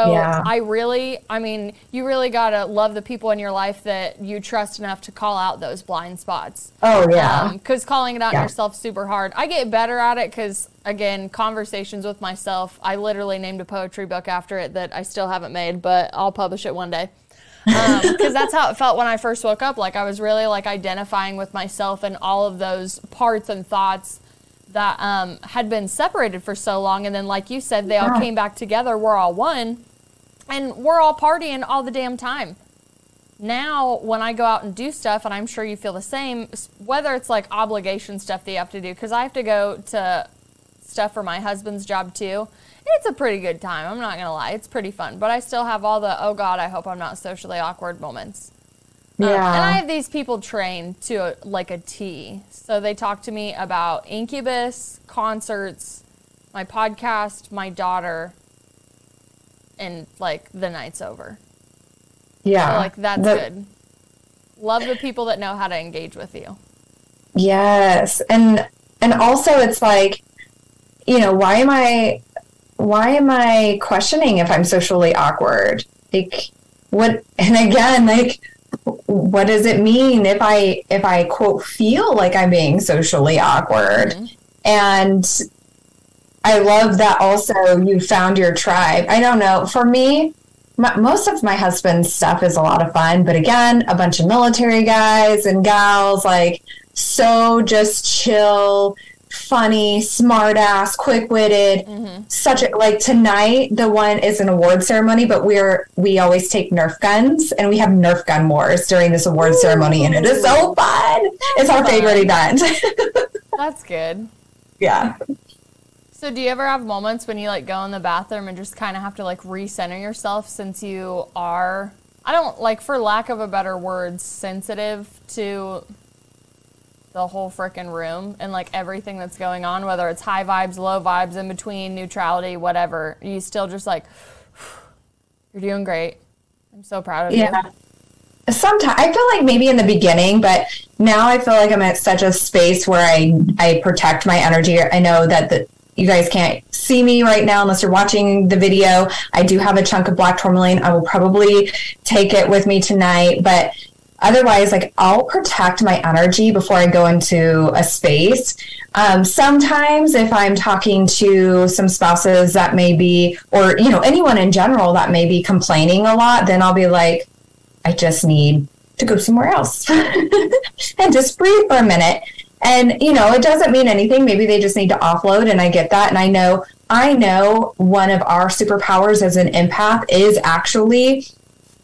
I mean, you really got to love the people in your life that you trust enough to call out those blind spots. Oh, yeah. Because calling it out yourself super hard. I get better at it because, again, conversations with myself, I literally named a poetry book after it that I still haven't made, but I'll publish it one day. Because that's how it felt when I first woke up. Like, I was really, like, identifying with myself and all of those parts and thoughts that had been separated for so long. And then, like you said, they all came back together. We're all one. And we're all partying all the damn time. Now, when I go out and do stuff, and I'm sure you feel the same, whether it's, like, obligation stuff that you have to do, because I have to go to stuff for my husband's job, too. It's a pretty good time. I'm not going to lie. It's pretty fun. But I still have all the, oh, God, I hope I'm not socially awkward moments. Yeah. And I have these people trained to, like, a T. So they talk to me about Incubus, concerts, my podcast, my daughter, and, like, the night's over. Yeah. So, like, that's good. Love the people that know how to engage with you. Yes. And also it's like, you know, why am I questioning if I'm socially awkward? Like, what, and again, like, what does it mean if I quote feel like I'm being socially awkward? Mm-hmm. And I love that also you found your tribe. I don't know. For me, most of my husband's stuff is a lot of fun, but again, a bunch of military guys and gals, like, so just chill, funny, smart ass, quick-witted. Mm-hmm. Such a, like, tonight the one is an award ceremony, but we always take Nerf guns, and we have Nerf gun wars during this award ceremony, and it is so fun. It's our favorite event. That's good. Yeah. So do you ever have moments when you like go in the bathroom and just kind of have to like recenter yourself, since you are, I don't like, for lack of a better word, sensitive to the whole freaking room and like everything that's going on, whether it's high vibes, low vibes, in between, neutrality, whatever. You still just like, you're doing great. I'm so proud of you. Sometimes I feel like maybe in the beginning, but now I feel like I'm at such a space where I protect my energy. I know that you guys can't see me right now unless you're watching the video. I do have a chunk of black tourmaline. I will probably take it with me tonight, but otherwise, like, I'll protect my energy before I go into a space. Sometimes if I'm talking to some spouses that may be, or, you know, anyone in general that may be complaining a lot, then I'll be like, I just need to go somewhere else and just breathe for a minute. And, you know, it doesn't mean anything. Maybe they just need to offload, and I get that. And I know one of our superpowers as an empath is actually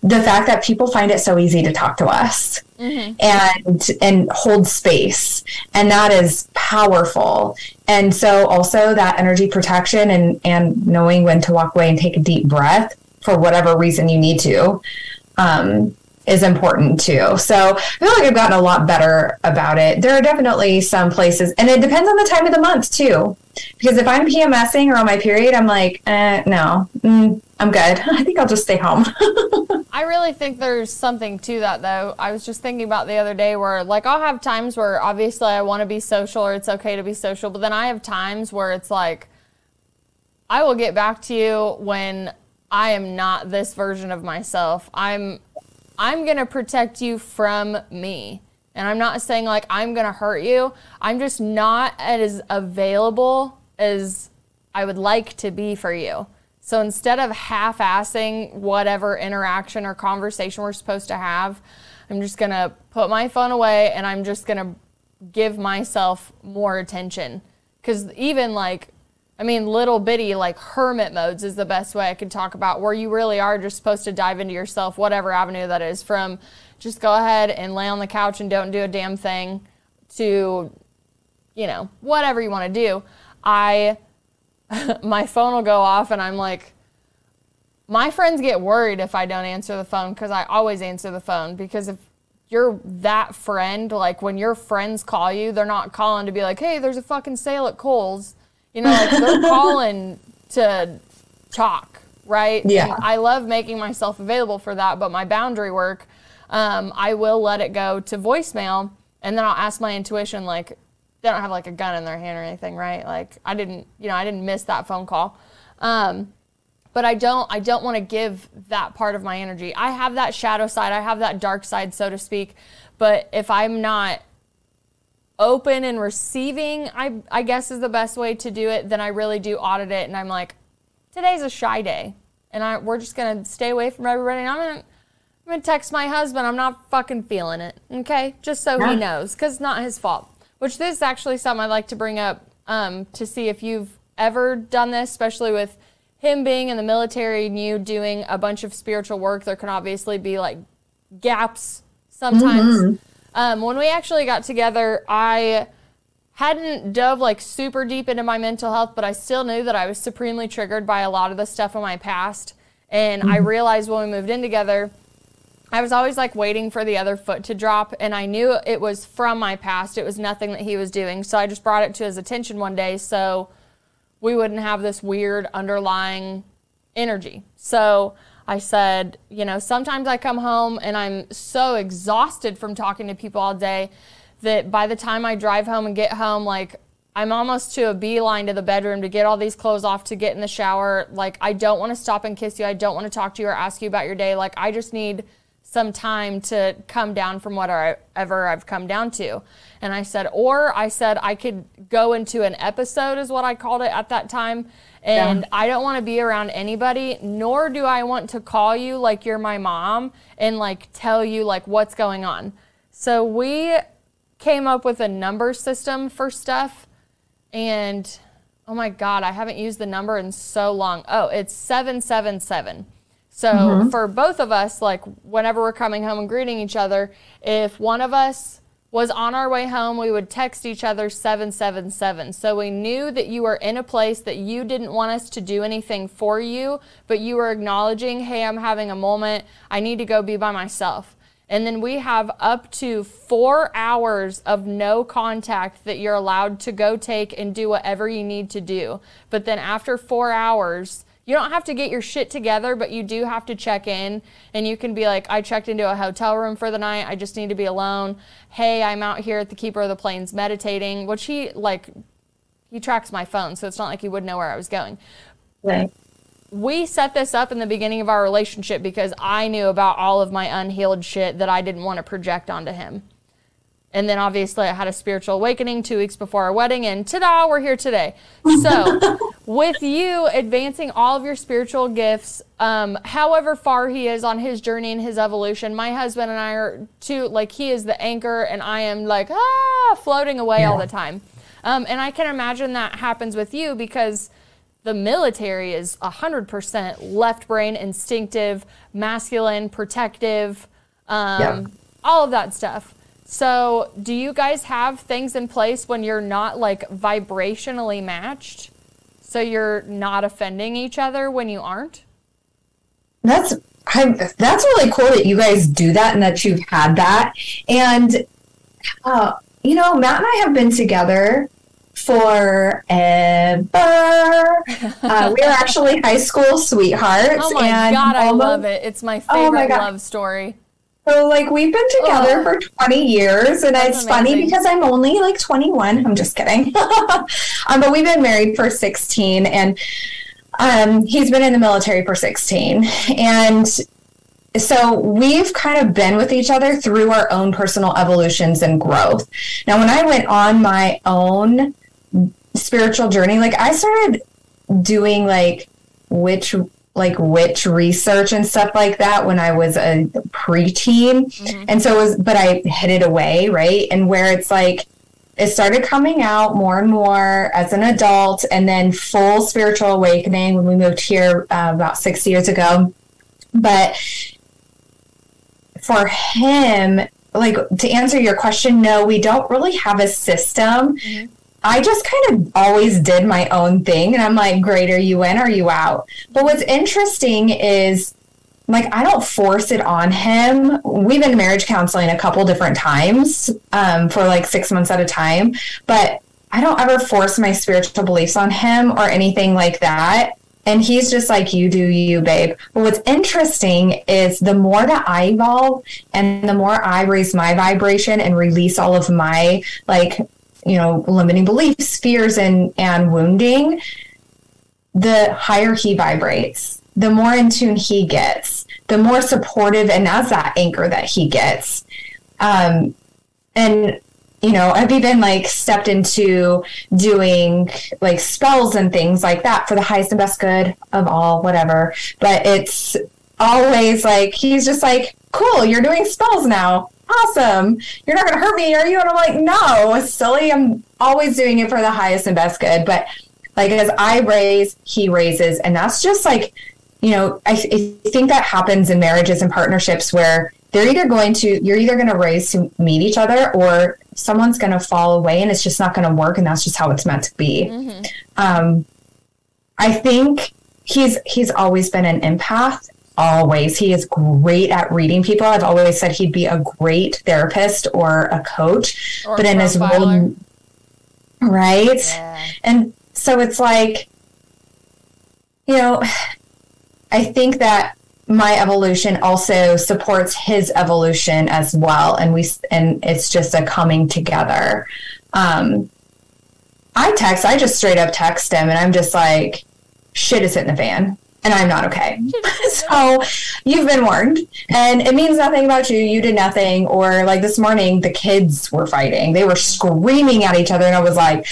the fact that people find it so easy to talk to us and hold space. And that is powerful. And so also that energy protection and knowing when to walk away and take a deep breath for whatever reason you need to, is important too. So I feel like I've gotten a lot better about it. There are definitely some places, and it depends on the time of the month too. Because if I'm PMSing or on my period, I'm like, no, I'm good. I think I'll just stay home. I really think there's something to that, though. I was just thinking about the other day where, like, I'll have times where obviously I want to be social, or it's okay to be social, but then I have times where it's like, I will get back to you when I am not this version of myself. I'm going to protect you from me. And I'm not saying like I'm going to hurt you. I'm just not as available as I would like to be for you. So instead of half-assing whatever interaction or conversation we're supposed to have, I'm just going to put my phone away and I'm just going to give myself more attention. Because even like, I mean, little bitty like hermit modes is the best way I could talk about, where you really are just supposed to dive into yourself, whatever avenue that is, from just go ahead and lay on the couch and don't do a damn thing to, you know, whatever you want to do. My phone will go off and I'm like, my friends get worried if I don't answer the phone, because I always answer the phone. Because if you're that friend, like when your friends call you, they're not calling to be like, hey, there's a fucking sale at Kohl's. You know, like they're calling to talk, right? Yeah. And I love making myself available for that, but my boundary work, I will let it go to voicemail, and then I'll ask my intuition, like, they don't have like a gun in their hand or anything, right? Like I didn't miss that phone call. But I don't want to give that part of my energy. I have that shadow side. I have that dark side, so to speak. But if I'm not open and receiving, I guess is the best way to do it, then I really do audit it. And I'm like, today's a shy day. And we're just going to stay away from everybody. And I'm going to text my husband. I'm not fucking feeling it. Okay. Just so he knows, because it's not his fault. Which this is actually something I'd like to bring up to see if you've ever done this, especially with him being in the military and you doing a bunch of spiritual work. There can obviously be like gaps sometimes. When we actually got together, I hadn't dove like super deep into my mental health, but I still knew that I was supremely triggered by a lot of the stuff in my past. And I realized when we moved in together, I was always like waiting for the other foot to drop, and I knew it was from my past. It was nothing that he was doing. So I just brought it to his attention one day so we wouldn't have this weird underlying energy. So I said, you know, sometimes I come home and I'm so exhausted from talking to people all day that by the time I drive home and get home, like I'm almost to a beeline to the bedroom to get all these clothes off, to get in the shower. Like I don't want to stop and kiss you. I don't want to talk to you or ask you about your day. Like I just need some time to come down from whatever I've come down to. And I said I could go into an episode, is what I called it at that time. And I don't want to be around anybody, nor do I want to call you like you're my mom and like tell you like what's going on. So we came up with a number system for stuff. And oh my God, I haven't used the number in so long. Oh, it's 777. So for both of us, like whenever we're coming home and greeting each other, if one of us was on our way home, we would text each other 777. So we knew that you were in a place that you didn't want us to do anything for you, but you were acknowledging, hey, I'm having a moment. I need to go be by myself. And then we have up to 4 hours of no contact that you're allowed to go take and do whatever you need to do. But then after 4 hours, you don't have to get your shit together, but you do have to check in, and you can be like, I checked into a hotel room for the night. I just need to be alone. Hey, I'm out here at the Keeper of the Plains meditating, which he tracks my phone, so it's not like he would know where I was going. Right. We set this up in the beginning of our relationship because I knew about all of my unhealed shit that I didn't want to project onto him. And then obviously I had a spiritual awakening 2 weeks before our wedding, and ta-da, we're here today. So with you advancing all of your spiritual gifts, however far he is on his journey and his evolution, my husband and I are too, like, he is the anchor and I am like, floating away all the time. And I can imagine that happens with you because the military is 100% left brain, instinctive, masculine, protective, all of that stuff. So do you guys have things in place when you're not like vibrationally matched, so you're not offending each other when you aren't? That's really cool that you guys do that and that you've had that. And, Matt and I have been together forever. We are actually high school sweethearts. Oh my God, I love it. It's my favorite love story. So, we've been together for 20 years, and it's funny because I'm only, 21. I'm just kidding. But we've been married for 16, and he's been in the military for 16. And so we've kind of been with each other through our own personal evolutions and growth. Now, when I went on my own spiritual journey, I started doing, witch research and stuff like that when I was a preteen. Mm-hmm. And so but I hid it away, right? And where it's it started coming out more and more as an adult, and then full spiritual awakening when we moved here about 6 years ago. But for him, to answer your question, no, we don't really have a system. Mm-hmm. I just kind of always did my own thing. And I'm like, great, are you in or are you out? But what's interesting is, I don't force it on him. We've been marriage counseling a couple different times for 6 months at a time. But I don't ever force my spiritual beliefs on him or anything like that. And he's just like, you do you, babe. But what's interesting is the more that I evolve and the more I raise my vibration and release all of my, limiting beliefs, fears, and wounding, the higher he vibrates, the more in tune he gets, the more supportive and as that anchor that he gets. And, I've even stepped into doing spells and things like that for the highest and best good of all, whatever. But it's always he's just cool, you're doing spells now. Awesome. You're not going to hurt me, are you? And I'm like, no, silly. I'm always doing it for the highest and best good. But as I raise, he raises. And that's just I think that happens in marriages and partnerships where you're either going to raise to meet each other, or someone's going to fall away and it's just not going to work. And that's just how it's meant to be. Mm-hmm. I think he's always been an empath. Always. He is great at reading people. I've always said he'd be a great therapist or a coach, or but in his role, right? Yeah. And so it's I think that my evolution also supports his evolution as well. And it's just a coming together. I just straight up text him and I'm just like, shit is hitting the fan. And I'm not okay. So you've been warned. And it means nothing about you. You did nothing. Or this morning, the kids were fighting. They were screaming at each other. And I was like,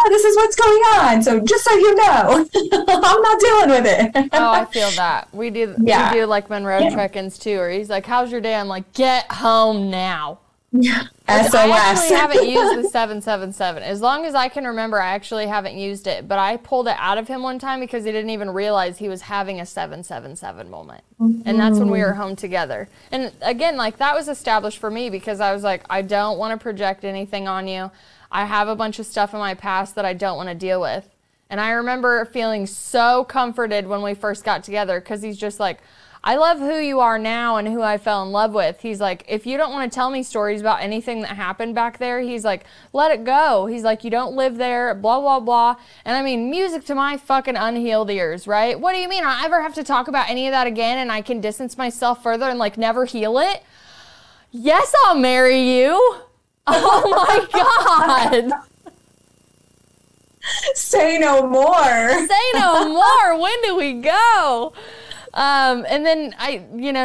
this is what's going on. So just so you know, I'm not dealing with it. Oh, I feel that. We do Monroe check-ins too. Or he's like, how's your day? I'm like, get home now. Yeah. SOS. I actually haven't used the 777. As long as I can remember, I actually haven't used it. But I pulled it out of him one time because he didn't even realize he was having a 777 moment. And that's when we were home together. And again, like, that was established for me because I was like, I don't want to project anything on you. I have a bunch of stuff in my past that I don't want to deal with. And I remember feeling so comforted when we first got together because he's just like, I love who you are now and who I fell in love with. He's like, if you don't want to tell me stories about anything that happened back there, he's like, let it go. He's like, you don't live there, blah, blah, blah. And I mean, music to my fucking unhealed ears, right? What do you mean? I ever have to talk about any of that again and I can distance myself further and like never heal it? Yes, I'll marry you. Oh my God. Say no more. Say no more. When do we go? And then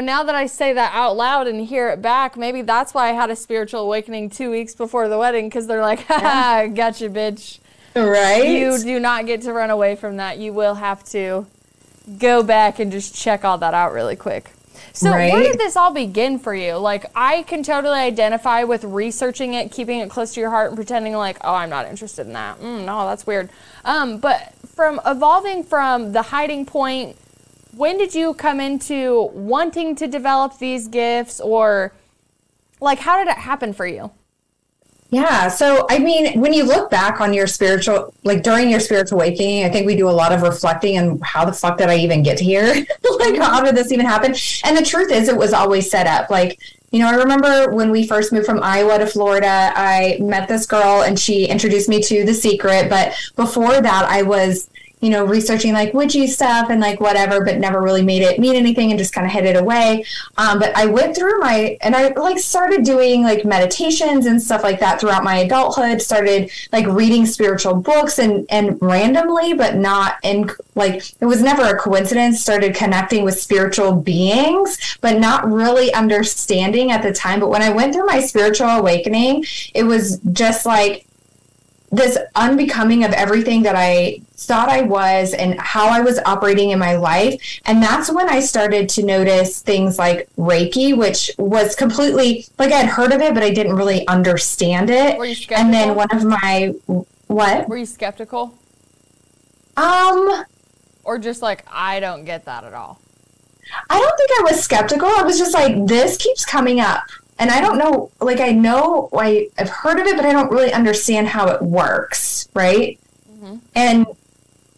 now that I say that out loud and hear it back, maybe that's why I had a spiritual awakening 2 weeks before the wedding, because they're like, ha, gotcha, bitch. Right? You do not get to run away from that. You will have to go back and just check all that out really quick. So where did this all begin for you? Like, I can totally identify with researching it, keeping it close to your heart, and pretending like, oh, I'm not interested in that. No, that's weird. But from evolving from the hiding point, when did you come into wanting to develop these gifts, or like, how did it happen for you? Yeah. So, I mean, when you look back on your spiritual, like during your spiritual awakening, I think we do a lot of reflecting on how the fuck did I even get here? Like, how did this even happen? And the truth is, it was always set up. Like, I remember when we first moved from Iowa to Florida, I met this girl and she introduced me to The Secret. But before that, I was researching like witchy stuff and like whatever, but never really made it mean anything and just kind of hid it away. But I went through I like started doing like meditations and stuff like that throughout my adulthood, started like reading spiritual books and randomly, but not in like, it was never a coincidence, started connecting with spiritual beings, but not really understanding at the time. But when I went through my spiritual awakening, it was just like this unbecoming of everything that I thought I was and how I was operating in my life. And that's when I started to notice things like Reiki, which was completely, like, I'd heard of it, but I didn't really understand it. Were you skeptical? And then one of my, what? Were you skeptical? Or just like, I don't get that at all? I don't think I was skeptical. I was just like, this keeps coming up. And I don't know, like, I've heard of it, but I don't really understand how it works, right? Mm-hmm. And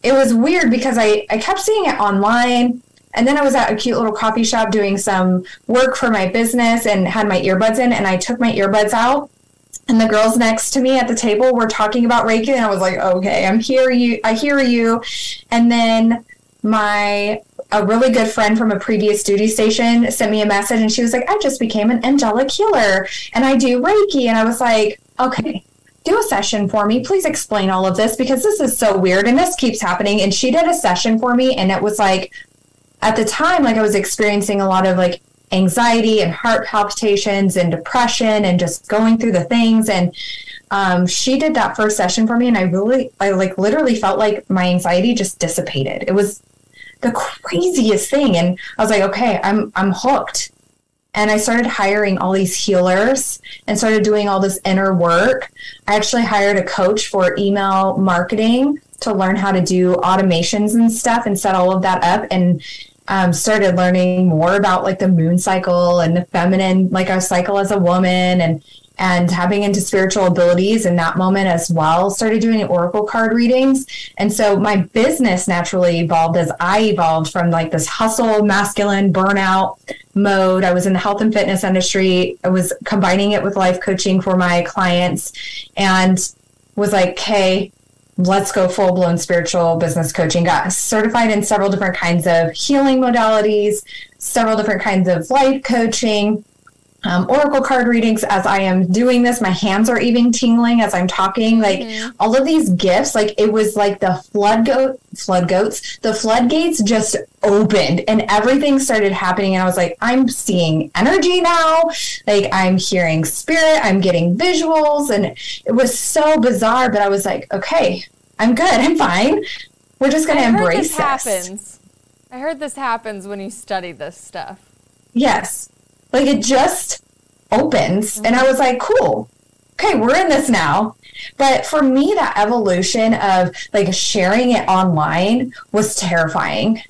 it was weird because I kept seeing it online, and then I was at a cute little coffee shop doing some work for my business and had my earbuds in, and I took my earbuds out, and the girls next to me at the table were talking about Reiki, and I was like, okay, I hear you. And then a really good friend from a previous duty station sent me a message, and she was like, I just became an angelic healer and I do Reiki. And I was like, okay, do a session for me. Please explain all of this because this is so weird and this keeps happening. And she did a session for me, and it was like, at the time, like, I was experiencing a lot of like anxiety and heart palpitations and depression and just going through the things. And she did that first session for me, and I literally felt like my anxiety just dissipated. It was the craziest thing. And I was like, okay, I'm hooked. And I started hiring all these healers and started doing all this inner work. I actually hired a coach for email marketing to learn how to do automations and stuff and set all of that up, and started learning more about like the moon cycle and the feminine, like our cycle as a woman, and having into spiritual abilities in that moment as well. Started doing oracle card readings. And so my business naturally evolved as I evolved from like this hustle, masculine burnout mode. I was in the health and fitness industry. I was combining it with life coaching for my clients, and was like, okay, let's go full-blown spiritual business coaching. Got certified in several different kinds of healing modalities, several different kinds of life coaching, oracle card readings. As I am doing this, my hands are even tingling as I'm talking. Like all of these gifts, like it was like the floodgates just opened and everything started happening. And I was like, I'm seeing energy now. Like I'm hearing spirit, I'm getting visuals. And it was so bizarre, but I was like, okay, I'm good. I'm fine. We're just going to embrace this. I heard this happens when you study this stuff. Yes. Like it just opens. And I was like, cool. Okay, we're in this now. But for me, that evolution of like sharing it online was terrifying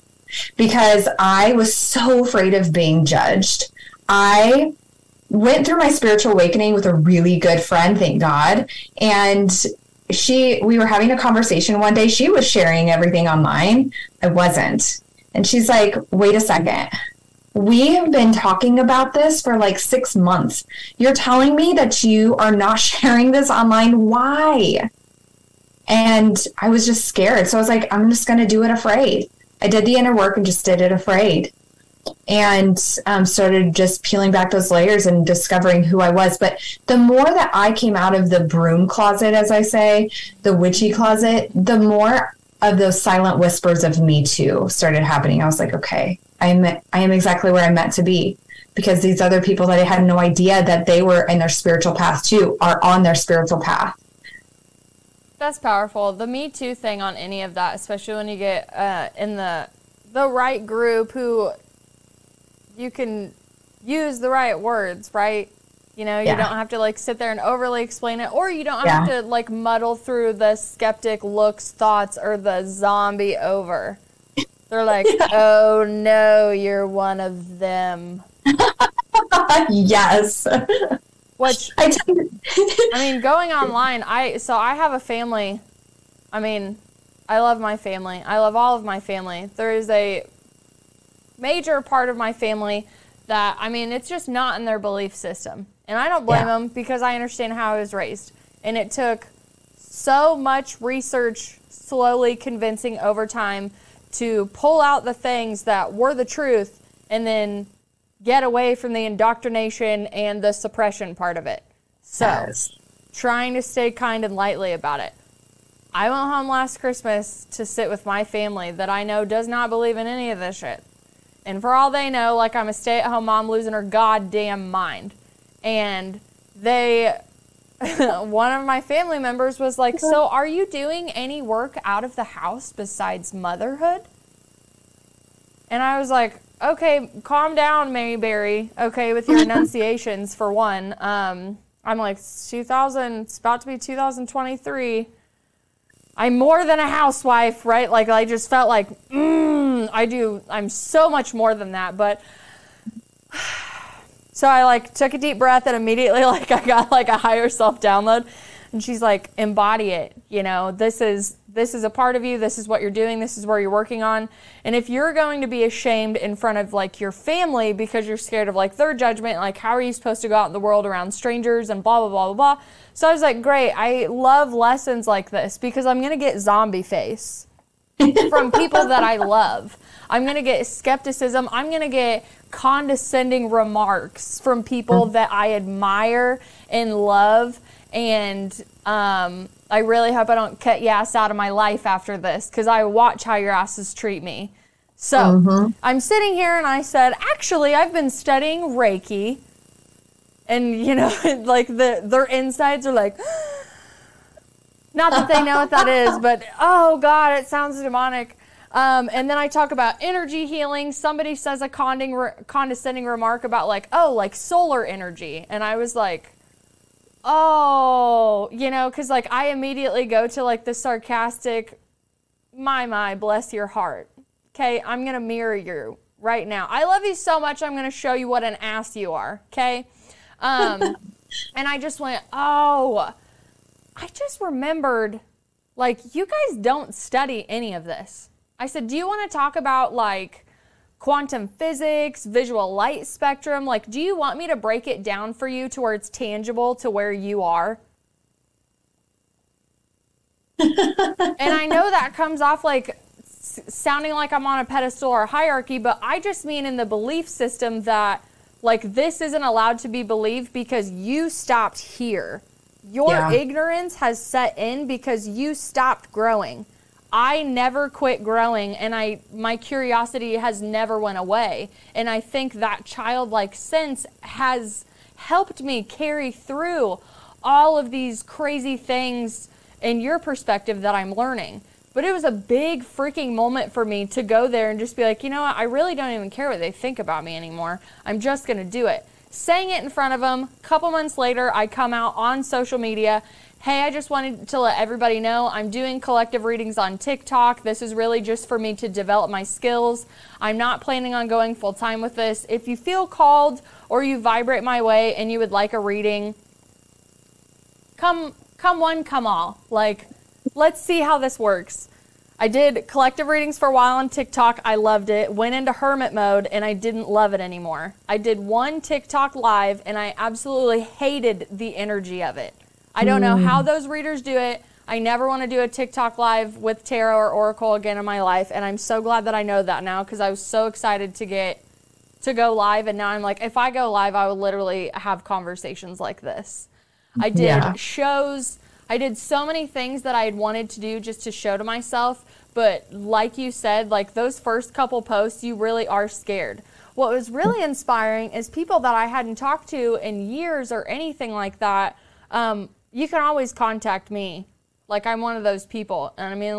because I was so afraid of being judged. I went through my spiritual awakening with a really good friend, thank God. And we were having a conversation one day. She was sharing everything online. I wasn't. And she's like, wait a second. We have been talking about this for like 6 months. You're telling me that you are not sharing this online. Why? And I was just scared. So I was like, I'm just going to do it afraid. I did the inner work and just did it afraid. And started just peeling back those layers and discovering who I was. But the more that I came out of the broom closet, as I say, the witchy closet, the more of those silent whispers of me too started happening. I was like, okay, I am exactly where I'm meant to be, because these other people that I had no idea that they were in their spiritual path too are on their spiritual path. That's powerful. The Me Too thing on any of that, especially when you get in the right group who you can use the right words, right? You know, you don't have to like sit there and overly explain it, or you don't have to like muddle through the skeptic looks, thoughts, or the zombie over. They're like, oh no, you're one of them. Yes. Which, I mean, going online, I have a family. I mean, I love my family. I love all of my family. There is a major part of my family that, I mean, it's just not in their belief system. And I don't blame them, because I understand how I was raised. And it took so much research, slowly convincing over time, to pull out the things that were the truth and then get away from the indoctrination and the suppression part of it. So, trying to stay kind and lightly about it. I went home last Christmas to sit with my family that I know does not believe in any of this shit. And for all they know, like, I'm a stay-at-home mom losing her goddamn mind. And one of my family members was like, so are you doing any work out of the house besides motherhood? And I was like, okay, calm down, Mary Berry. Okay, with your enunciations, for one. I'm like, it's about to be 2023. I'm more than a housewife, right? Like, I just felt like, I'm so much more than that. But so I like took a deep breath, and immediately like I got like a higher self download, and she's like, embody it. You know, this is a part of you. This is what you're doing. This is where you're working on. And if you're going to be ashamed in front of like your family because you're scared of like their judgment, like how are you supposed to go out in the world around strangers and blah, blah, blah, blah, blah. So I was like, great. I love lessons like this because I'm going to get zombie face from people that I love. I'm going to get skepticism. I'm going to get condescending remarks from people that I admire and love. And I really hope I don't cut your ass out of my life after this, because I watch how your asses treat me. So I'm sitting here and I said, actually, I've been studying Reiki. And, you know, like their insides are like, not that they know what that is, but, oh, God, it sounds demonic. And then I talk about energy healing. Somebody says a condescending remark about like, oh, like solar energy. And I was like, oh, you know, because like I immediately go to like the sarcastic, my, bless your heart. Okay, I'm going to mirror you right now. I love you so much, I'm going to show you what an ass you are. Okay. And I just went, oh, I just remembered, like, you guys don't study any of this. I said, do you want to talk about like quantum physics, visual light spectrum? Like, do you want me to break it down for you to where it's tangible to where you are? And I know that comes off like sounding like I'm on a pedestal or hierarchy, but I just mean in the belief system that like this isn't allowed to be believed because you stopped here. Your ignorance has set in because you stopped growing. I never quit growing, and my curiosity has never went away. And I think that childlike sense has helped me carry through all of these crazy things in your perspective that I'm learning. But it was a big freaking moment for me to go there and just be like, you know what? I really don't even care what they think about me anymore. I'm just going to do it. saying it in front of them. A couple months later, I come out on social media. Hey, I just wanted to let everybody know I'm doing collective readings on TikTok. This is really just for me to develop my skills. I'm not planning on going full time with this. If you feel called or you vibrate my way and you would like a reading, come one, come all. Like, let's see how this works. I did collective readings for a while on TikTok. I loved it. Went into hermit mode and I didn't love it anymore. I did one TikTok live and I absolutely hated the energy of it. I don't know how those readers do it. I never want to do a TikTok live with tarot or oracle again in my life, and I'm so glad that I know that now, because I was so excited to go live, and now I'm like, if I go live, I will literally have conversations like this. I did shows. I did so many things that I had wanted to do just to show to myself, but like you said, like those first couple posts, you really are scared. What was really inspiring is people that I hadn't talked to in years or anything like that. You can always contact me. Like, I'm one of those people. And I mean,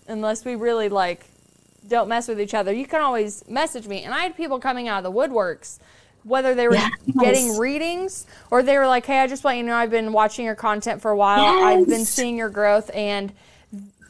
unless we really like don't mess with each other, you can always message me. And I had people coming out of the woodworks, whether they were getting readings or they were like, hey, I just want you to know I've been watching your content for a while. I've been seeing your growth, and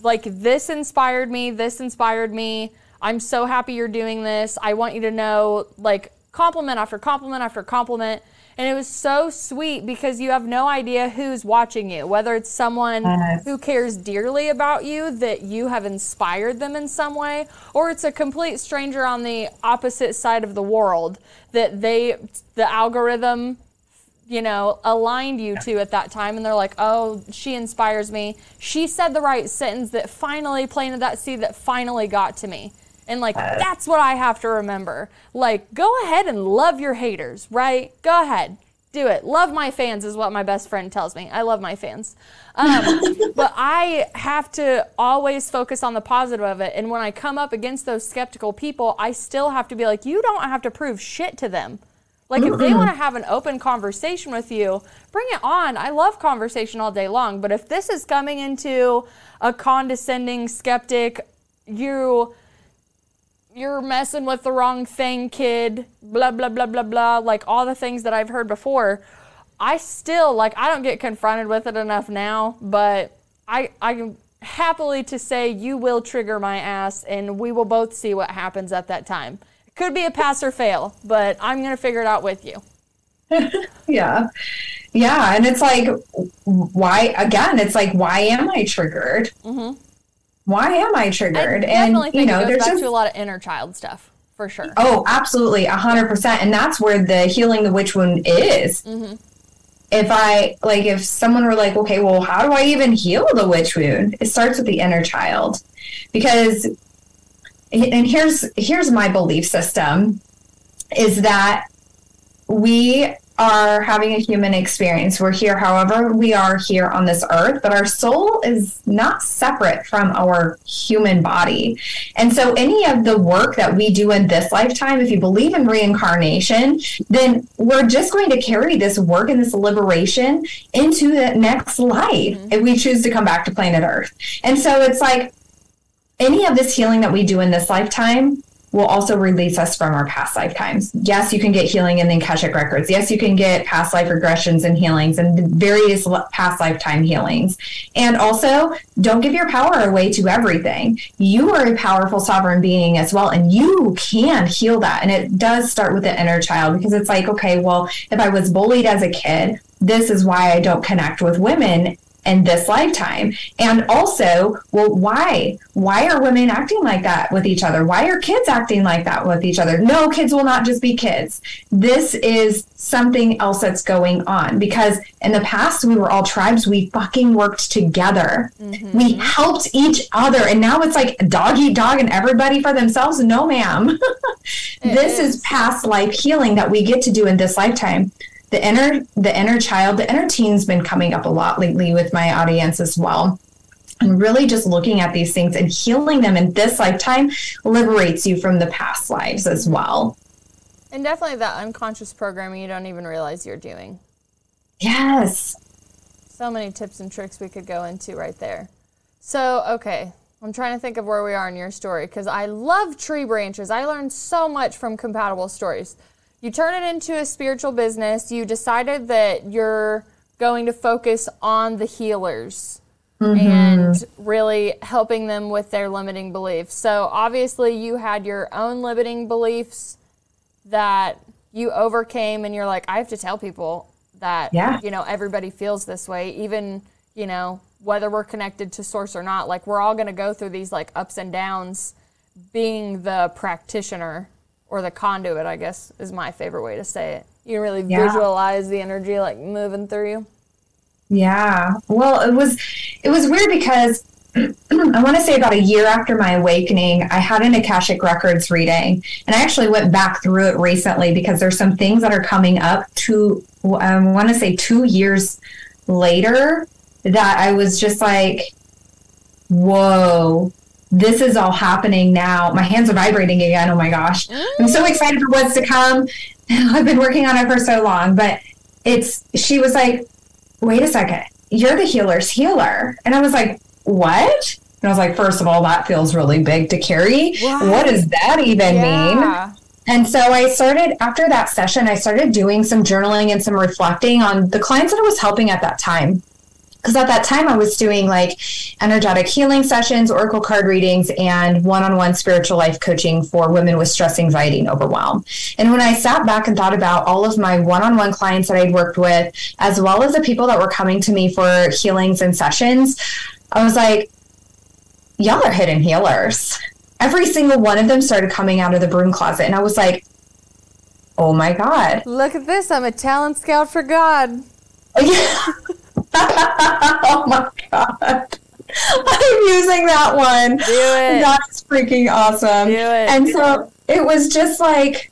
like this inspired me. I'm so happy you're doing this. I want you to know, like, compliment after compliment after compliment. And it was so sweet because you have no idea who's watching you, whether it's someone who cares dearly about you, that you have inspired them in some way, or it's a complete stranger on the opposite side of the world that the algorithm, aligned you to at that time. And they're like, oh, she inspires me. She said the right sentence that finally planted that seed that finally got to me. And like, that's what I have to remember. Like, go ahead and love your haters, right? Go ahead. Do it. Love my fans is what my best friend tells me. I love my fans. But I have to always focus on the positive of it. And when I come up against those skeptical people, I still have to be like, you don't have to prove shit to them. Like, if they want to have an open conversation with you, bring it on. I love conversation all day long. But if this is coming into a condescending skeptic, you're messing with the wrong thing, kid, blah, blah, blah, blah, blah, like all the things that I've heard before, I still, like, I don't get confronted with it enough now, but I'm happily to say you will trigger my ass, and we will both see what happens at that time. It could be a pass or fail, but I'm going to figure it out with you. Yeah. And it's like, why am I triggered? Mm-hmm. Why am I triggered? I definitely think it goes back to a lot of inner child stuff, for sure. Oh, absolutely, 100%. And that's where the healing the witch wound is. Mm-hmm. If someone were like, okay, well, how do I even heal the witch wound? It starts with the inner child. Because, and here's my belief system, is that we are having a human experience. We're here however we are here on this earth, but our soul is not separate from our human body. And so any of the work that we do in this lifetime, if you believe in reincarnation, then we're just going to carry this work and this liberation into the next life if we choose to come back to planet Earth. And so it's like any of this healing that we do in this lifetime will also release us from our past lifetimes. Yes, you can get healing in the Akashic records. Yes, you can get past life regressions and healings and various past lifetime healings. And also, don't give your power away to everything. You are a powerful sovereign being as well, and you can heal that. And it does start with the inner child, because it's like, okay, well, if I was bullied as a kid, this is why I don't connect with women in this lifetime. And also, well, why are women acting like that with each other? Why are kids acting like that with each other? No, kids will not just be kids. This is something else that's going on, because in the past we were all tribes. We fucking worked together. Mm-hmm. We helped each other. And now it's like dog eat dog and everybody for themselves. No, ma'am. This is past life healing that we get to do in this lifetime. The inner child, the inner teen's been coming up a lot lately with my audience as well. And really just looking at these things and healing them in this lifetime liberates you from the past lives as well. And definitely that unconscious programming you don't even realize you're doing. Yes. So many tips and tricks we could go into right there. So, okay, I'm trying to think of where we are in your story, because I love tree branches. I learned so much from compatible stories. you turn it into a spiritual business. You decided that you're going to focus on the healers and really helping them with their limiting beliefs. So obviously you had your own limiting beliefs that you overcame, and you're like, I have to tell people that, you know, everybody feels this way, even, you know, whether we're connected to source or not. Like, we're all going to go through these like ups and downs. Being the practitioner, or the conduit, I guess, is my favorite way to say it. You really visualize the energy like moving through you. Yeah. Well, it was weird because I want to say about a year after my awakening, I had an Akashic Records reading, and I actually went back through it recently because there's some things that are coming up to, I want to say 2 years later, that I was just like, whoa, this is all happening now. My hands are vibrating again. Oh my gosh. I'm so excited for what's to come. I've been working on it for so long, but she was like, wait a second, you're the healer's healer. And I was like, what? And I was like, first of all, that feels really big to carry. What does that even mean? And so I started, after that session, I started doing some journaling and some reflecting on the clients that I was helping at that time. Because at that time I was doing like energetic healing sessions, oracle card readings, and one-on-one spiritual life coaching for women with stress, anxiety, and overwhelm. And when I sat back and thought about all of my one-on-one clients that I'd worked with, as well as the people that were coming to me for healings and sessions, I was like, y'all are hidden healers. Every single one of them started coming out of the broom closet. And I was like, oh my God. Look at this. I'm a talent scout for God. Yeah. Oh my God. I'm using that one. Do it. That's freaking awesome. Do it. And so it was just like,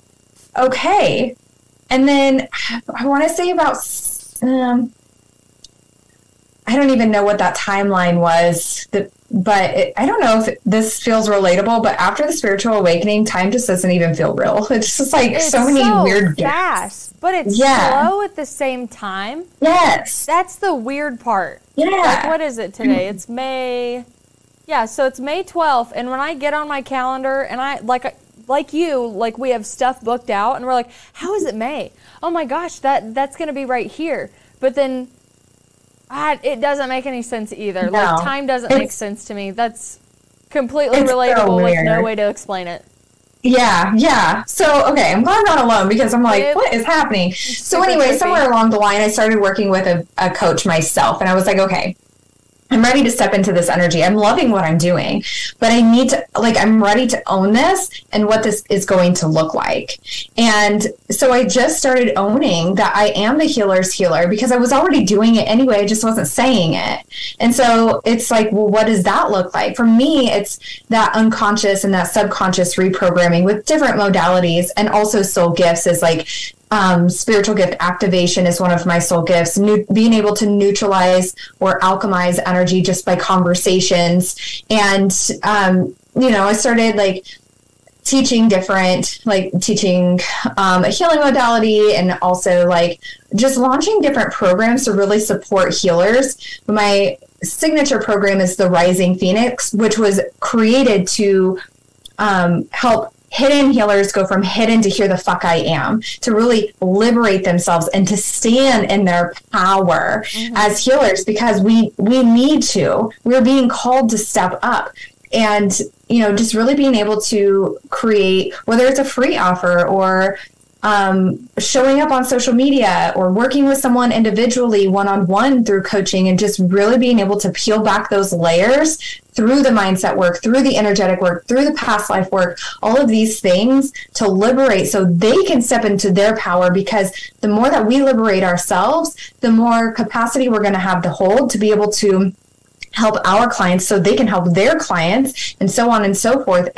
okay. And then I want to say about, I don't even know what that timeline was, but I don't know if this feels relatable, but after the spiritual awakening, time just doesn't even feel real. It's just like so many weird fast, gifts. But it's slow at the same time. Yes. That's the weird part. Yeah. Like, what is it today? It's May. Yeah, so it's May 12th. And when I get on my calendar and I, like you, like we have stuff booked out and we're like, how is it May? Oh my gosh, that's going to be right here. But then it doesn't make any sense either. No, like, time doesn't make sense to me. That's completely relatable with no way to explain it. Yeah. So, okay, I'm glad I'm not alone because I'm like, what is happening? So anyway, somewhere along the line, I started working with a coach myself, and I was like, okay, I'm ready to step into this energy. I'm loving what I'm doing, but I need to, I'm ready to own this and what this is going to look like. And so I just started owning that I am the healer's healer because I was already doing it anyway. I just wasn't saying it. And so it's like, well, what does that look like? For me, it's that unconscious and that subconscious reprogramming with different modalities, and also soul gifts is like, spiritual gift activation is one of my soul gifts. Being able to neutralize or alchemize energy just by conversations. And, I started teaching a healing modality, and also just launching different programs to really support healers. My signature program is the Rising Phoenix, which was created to help hidden healers go from hidden to here the fuck I am, to really liberate themselves and to stand in their power as healers, because we need to. We're being called to step up. And, just really being able to create, whether it's a free offer or showing up on social media or working with someone individually one-on-one through coaching, and just really being able to peel back those layers through the mindset work, through the energetic work, through the past life work, all of these things to liberate so they can step into their power. Because the more that we liberate ourselves, the more capacity we're going to have to hold to be able to help our clients so they can help their clients, and so on and so forth.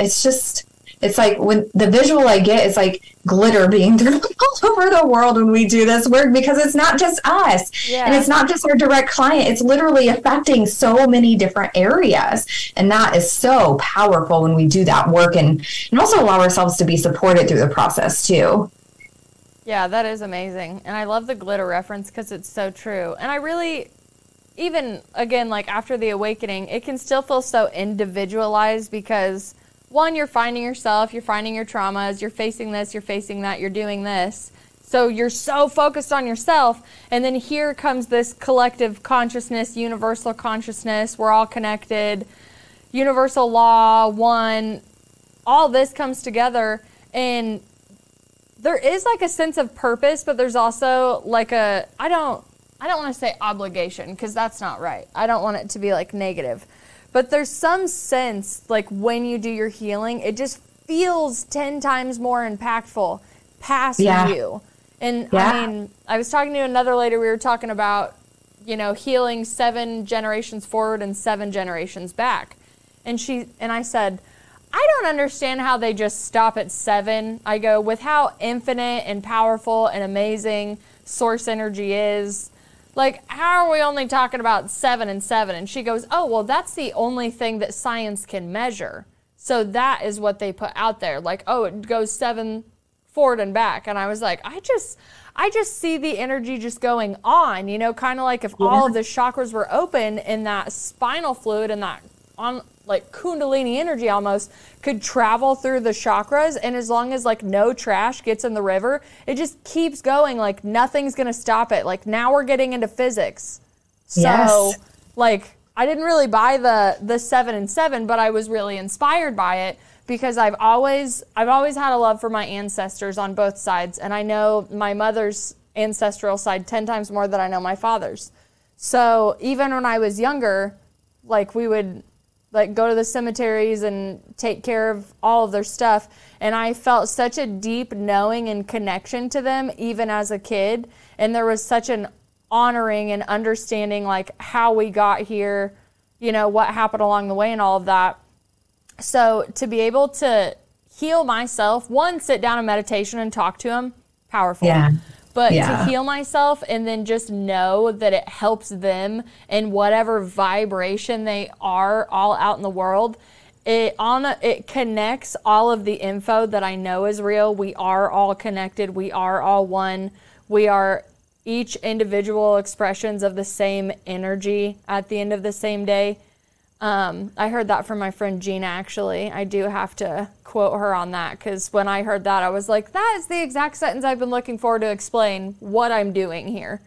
It's like when the visual I get is like glitter being thrown all over the world when we do this work, because it's not just us and it's not just our direct client. It's literally affecting so many different areas. And that is so powerful when we do that work, and also allow ourselves to be supported through the process too. Yeah, that is amazing. And I love the glitter reference because it's so true. And I really, even again, after the awakening, it can still feel so individualized because one, you're finding yourself, you're finding your traumas, you're facing this, you're facing that, you're doing this. So you're so focused on yourself. And then here comes this collective consciousness, universal consciousness. We're all connected. Universal law, one, all this comes together. And there is like a sense of purpose, but there's also like a, I don't want to say obligation, because that's not right. I don't want it to be like negative. But there's some sense, like when you do your healing, it just feels 10 times more impactful past you. And I mean, I was talking to another lady, we were talking about, you know, healing 7 generations forward and 7 generations back. And I said, I don't understand how they just stop at 7. I go, with how infinite and powerful and amazing source energy is, like, how are we only talking about 7 and 7? And she goes, oh, well, that's the only thing that science can measure. So that is what they put out there. Like, oh, it goes 7 forward and back. And I was like, I just see the energy just going on, you know, kind of like if all of the chakras were open and that spinal fluid and that on like kundalini energy almost could travel through the chakras, and as long as like no trash gets in the river, it just keeps going, like nothing's gonna stop it. Like now we're getting into physics. So like I didn't really buy the 7 and 7, but I was really inspired by it because I've always had a love for my ancestors on both sides, and I know my mother's ancestral side 10 times more than I know my father's. So even when I was younger, like we would like go to the cemeteries and take care of all of their stuff. And I felt such a deep knowing and connection to them, even as a kid. And there was such an honoring and understanding, like how we got here, you know, what happened along the way and all of that. So to be able to heal myself, one, sit down in meditation and talk to him, powerful. But to heal myself and then just know that it helps them in whatever vibration they are all out in the world, it connects all of the info that I know is real. We are all connected. We are all one. We are each individual expressions of the same energy at the end of the same day. I heard that from my friend Gina, actually. I do have to quote her on that, because when I heard that, I was like, that is the exact sentence I've been looking for to explain what I'm doing here.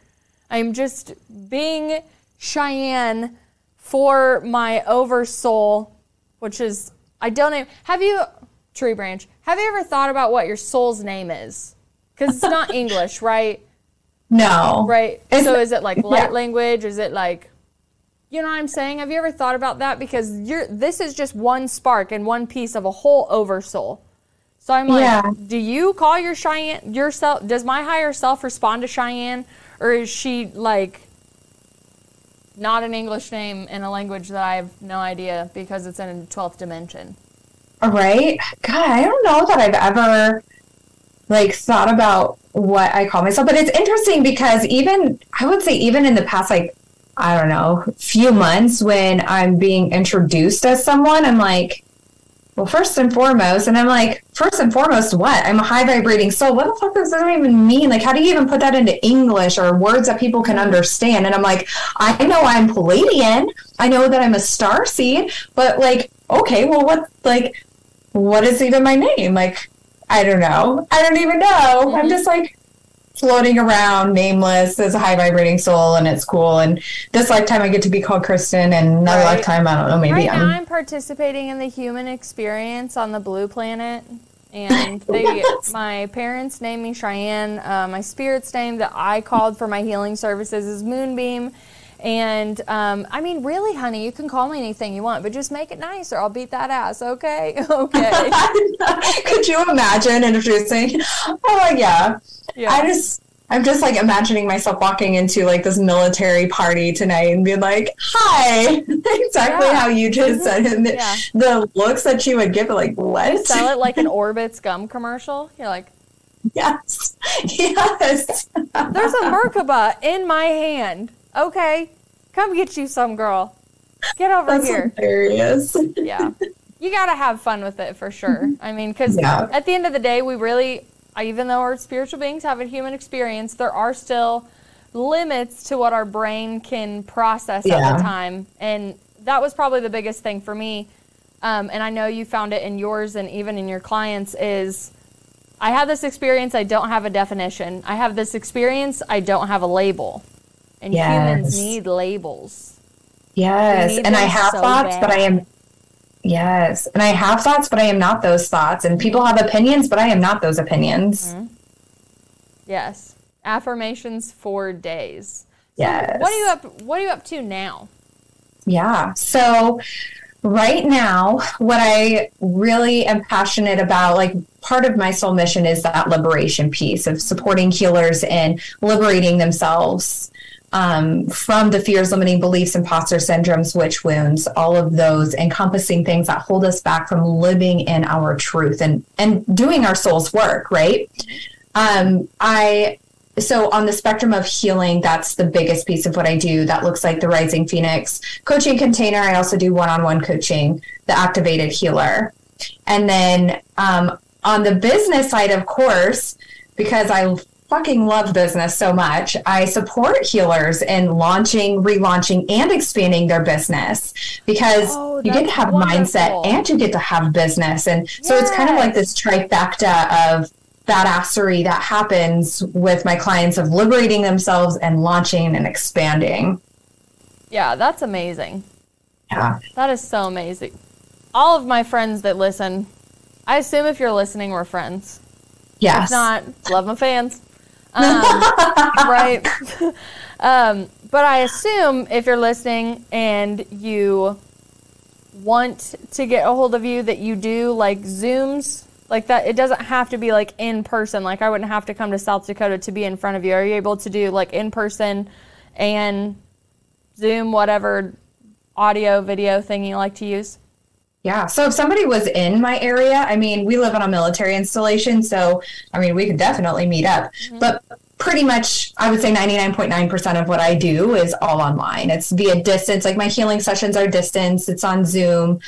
I'm just being Cheyenne for my oversoul, which is, Tree Branch, have you ever thought about what your soul's name is? Because it's not English, right? No. Right? So is it like light language? Is it like... You know what I'm saying? Have you ever thought about that? Because this is just one spark and one piece of a whole oversoul. So I'm like, do you call your Cheyenne yourself? Does my higher self respond to Cheyenne? Or is she like not an English name in a language that I have no idea because it's in a 12th dimension? All right. God, I don't know that I've ever like thought about what I call myself. But it's interesting because I would say even in the past, like, I don't know, few months when I'm being introduced as someone, I'm like, well, first and foremost, what? I'm a high vibrating soul. What the fuck does that even mean? Like, how do you even put that into English or words that people can understand? And I'm like, I know I'm Palladian. I know that I'm a starseed, but like, okay, well, what is even my name? Like, I don't know. I don't even know. Mm-hmm. I'm just like, floating around nameless as a high vibrating soul, and it's cool. And this lifetime I get to be called Kristen, and another lifetime, I don't know, maybe now I'm participating in the human experience on the blue planet, and my parents named me Cheyenne. My spirit's name that I called for my healing services is Moonbeam. And I mean, really, honey, you can call me anything you want, but just make it nice or I'll beat that ass. Okay. Could you imagine introducing? Oh, yeah. I'm just like imagining myself walking into like this military party tonight and being like, hi, exactly how you just said it. The looks that you would give, like, what? You sell it like an Orbit's gum commercial. You're like, yes. There's a Merkaba in my hand. Okay, come get you some, girl. Get over here. Hilarious. Yeah. You got to have fun with it for sure. I mean, because at the end of the day, we really, even though we're spiritual beings have a human experience, there are still limits to what our brain can process at the time. And that was probably the biggest thing for me and I know you found it in yours and even in your clients, is I have this experience, I don't have a definition. I have this experience, I don't have a label. And humans need labels. Yes. And I have thoughts, but I am, yes. And I have thoughts, but I am not those thoughts. And people have opinions, but I am not those opinions. Mm-hmm. Yes. Affirmations for days. So yes. What are you up to now? Yeah. So right now, what I really am passionate about, like part of my soul mission is that liberation piece of supporting healers and liberating themselves from the fears, limiting beliefs, imposter syndromes, witch wounds, all of those encompassing things that hold us back from living in our truth and doing our soul's work, right? So on the spectrum of healing, that's the biggest piece of what I do. That looks like the Rising Phoenix coaching container. I also do one-on-one coaching, the Activated Healer. And then on the business side, of course, because I fucking love business so much, I support healers in launching, relaunching, and expanding their business, because you get to have mindset and you get to have business. And so it's kind of like this trifecta of badassery that happens with my clients of liberating themselves and launching and expanding. Yeah, that's amazing. Yeah. That is so amazing. All of my friends that listen, I assume if you're listening, we're friends. Yes. If not, love my fans. Right. But I assume if you're listening and you want to get a hold of you, that you do like Zooms like that. It doesn't have to be like in person. Like I wouldn't have to come to South Dakota to be in front of you. Are you able to do like in person and Zoom, whatever audio, video thing you like to use? Yeah. So if somebody was in my area, I mean, we live on a military installation, so I mean, we could definitely meet up. Mm-hmm. But pretty much, I would say 99.9% of what I do is all online. It's via distance. Like my healing sessions are distance. It's on Zoom.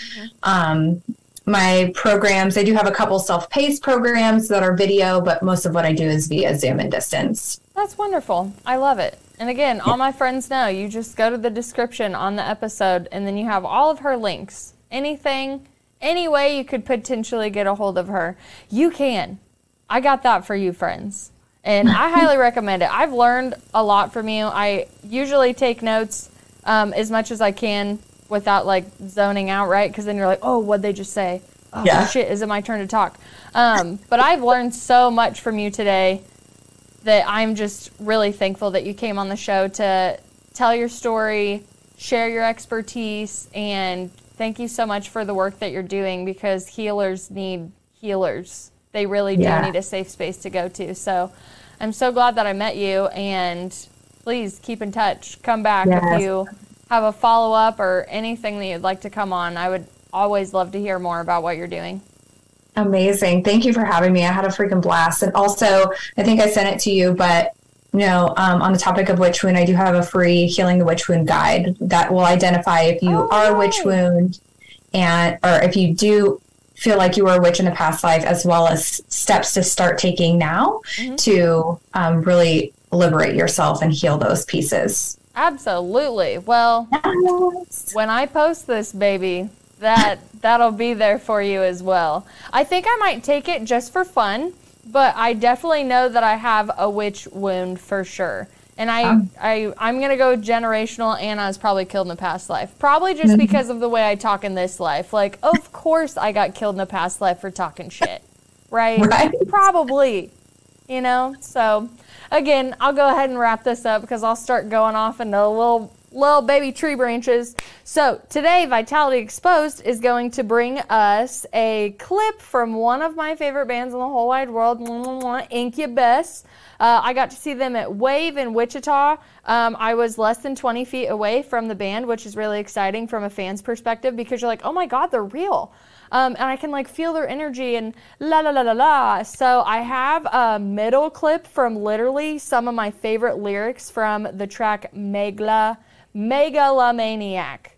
Mm-hmm. My programs, I do have a couple self-paced programs that are video, but most of what I do is via Zoom and distance. That's wonderful. I love it. And again, all my friends know, you just go to the description on the episode, and then you have all of her links. Anything, any way you could potentially get a hold of her, you can. I got that for you, friends. And I highly recommend it. I've learned a lot from you. I usually take notes as much as I can without like zoning out, right? Because then you're like, oh, what'd they just say? Oh, yeah. Shit, is it my turn to talk? But I've learned so much from you today that I'm just really thankful that you came on the show to tell your story, share your expertise, and thank you so much for the work that you're doing, because healers need healers. They really do need a safe space to go to. So I'm so glad that I met you, and please keep in touch. Come back if you have a follow-up or anything that you'd like to come on. I would always love to hear more about what you're doing. Amazing. Thank you for having me. I had a freaking blast. And also, I think I sent it to you, but on the topic of witch wound, I do have a free Healing the Witch Wound guide that will identify if you are a witch wound, or if you do feel like you were a witch in a past life, as well as steps to start taking now to really liberate yourself and heal those pieces. Absolutely. Well, when I post this, baby, that'll be there for you as well. I think I might take it just for fun, but I definitely know that I have a witch wound for sure. And I'm going to go generational, and I was probably killed in a past life. Probably just because of the way I talk in this life. Like, of course I got killed in a past life for talking shit. Right? Probably. So, again, I'll go ahead and wrap this up, because I'll start going off into little baby tree branches. So today, Vitality Exposed is going to bring us a clip from one of my favorite bands in the whole wide world, Incubus. I got to see them at Wave in Wichita. I was less than 20 feet away from the band, which is really exciting from a fan's perspective, because you're like, oh my God, they're real. And I can like feel their energy and la la la la la. So I have a middle clip from literally some of my favorite lyrics from the track Megalomaniac.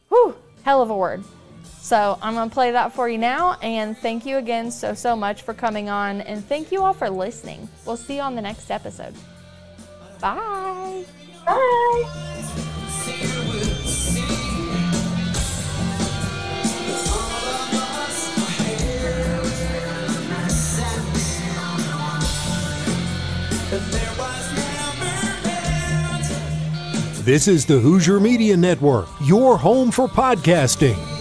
Whew, hell of a word. So I'm going to play that for you now, and thank you again so much for coming on, and thank you all for listening. We'll see you on the next episode. Bye. Bye. This is the Hoosier Media Network, your home for podcasting.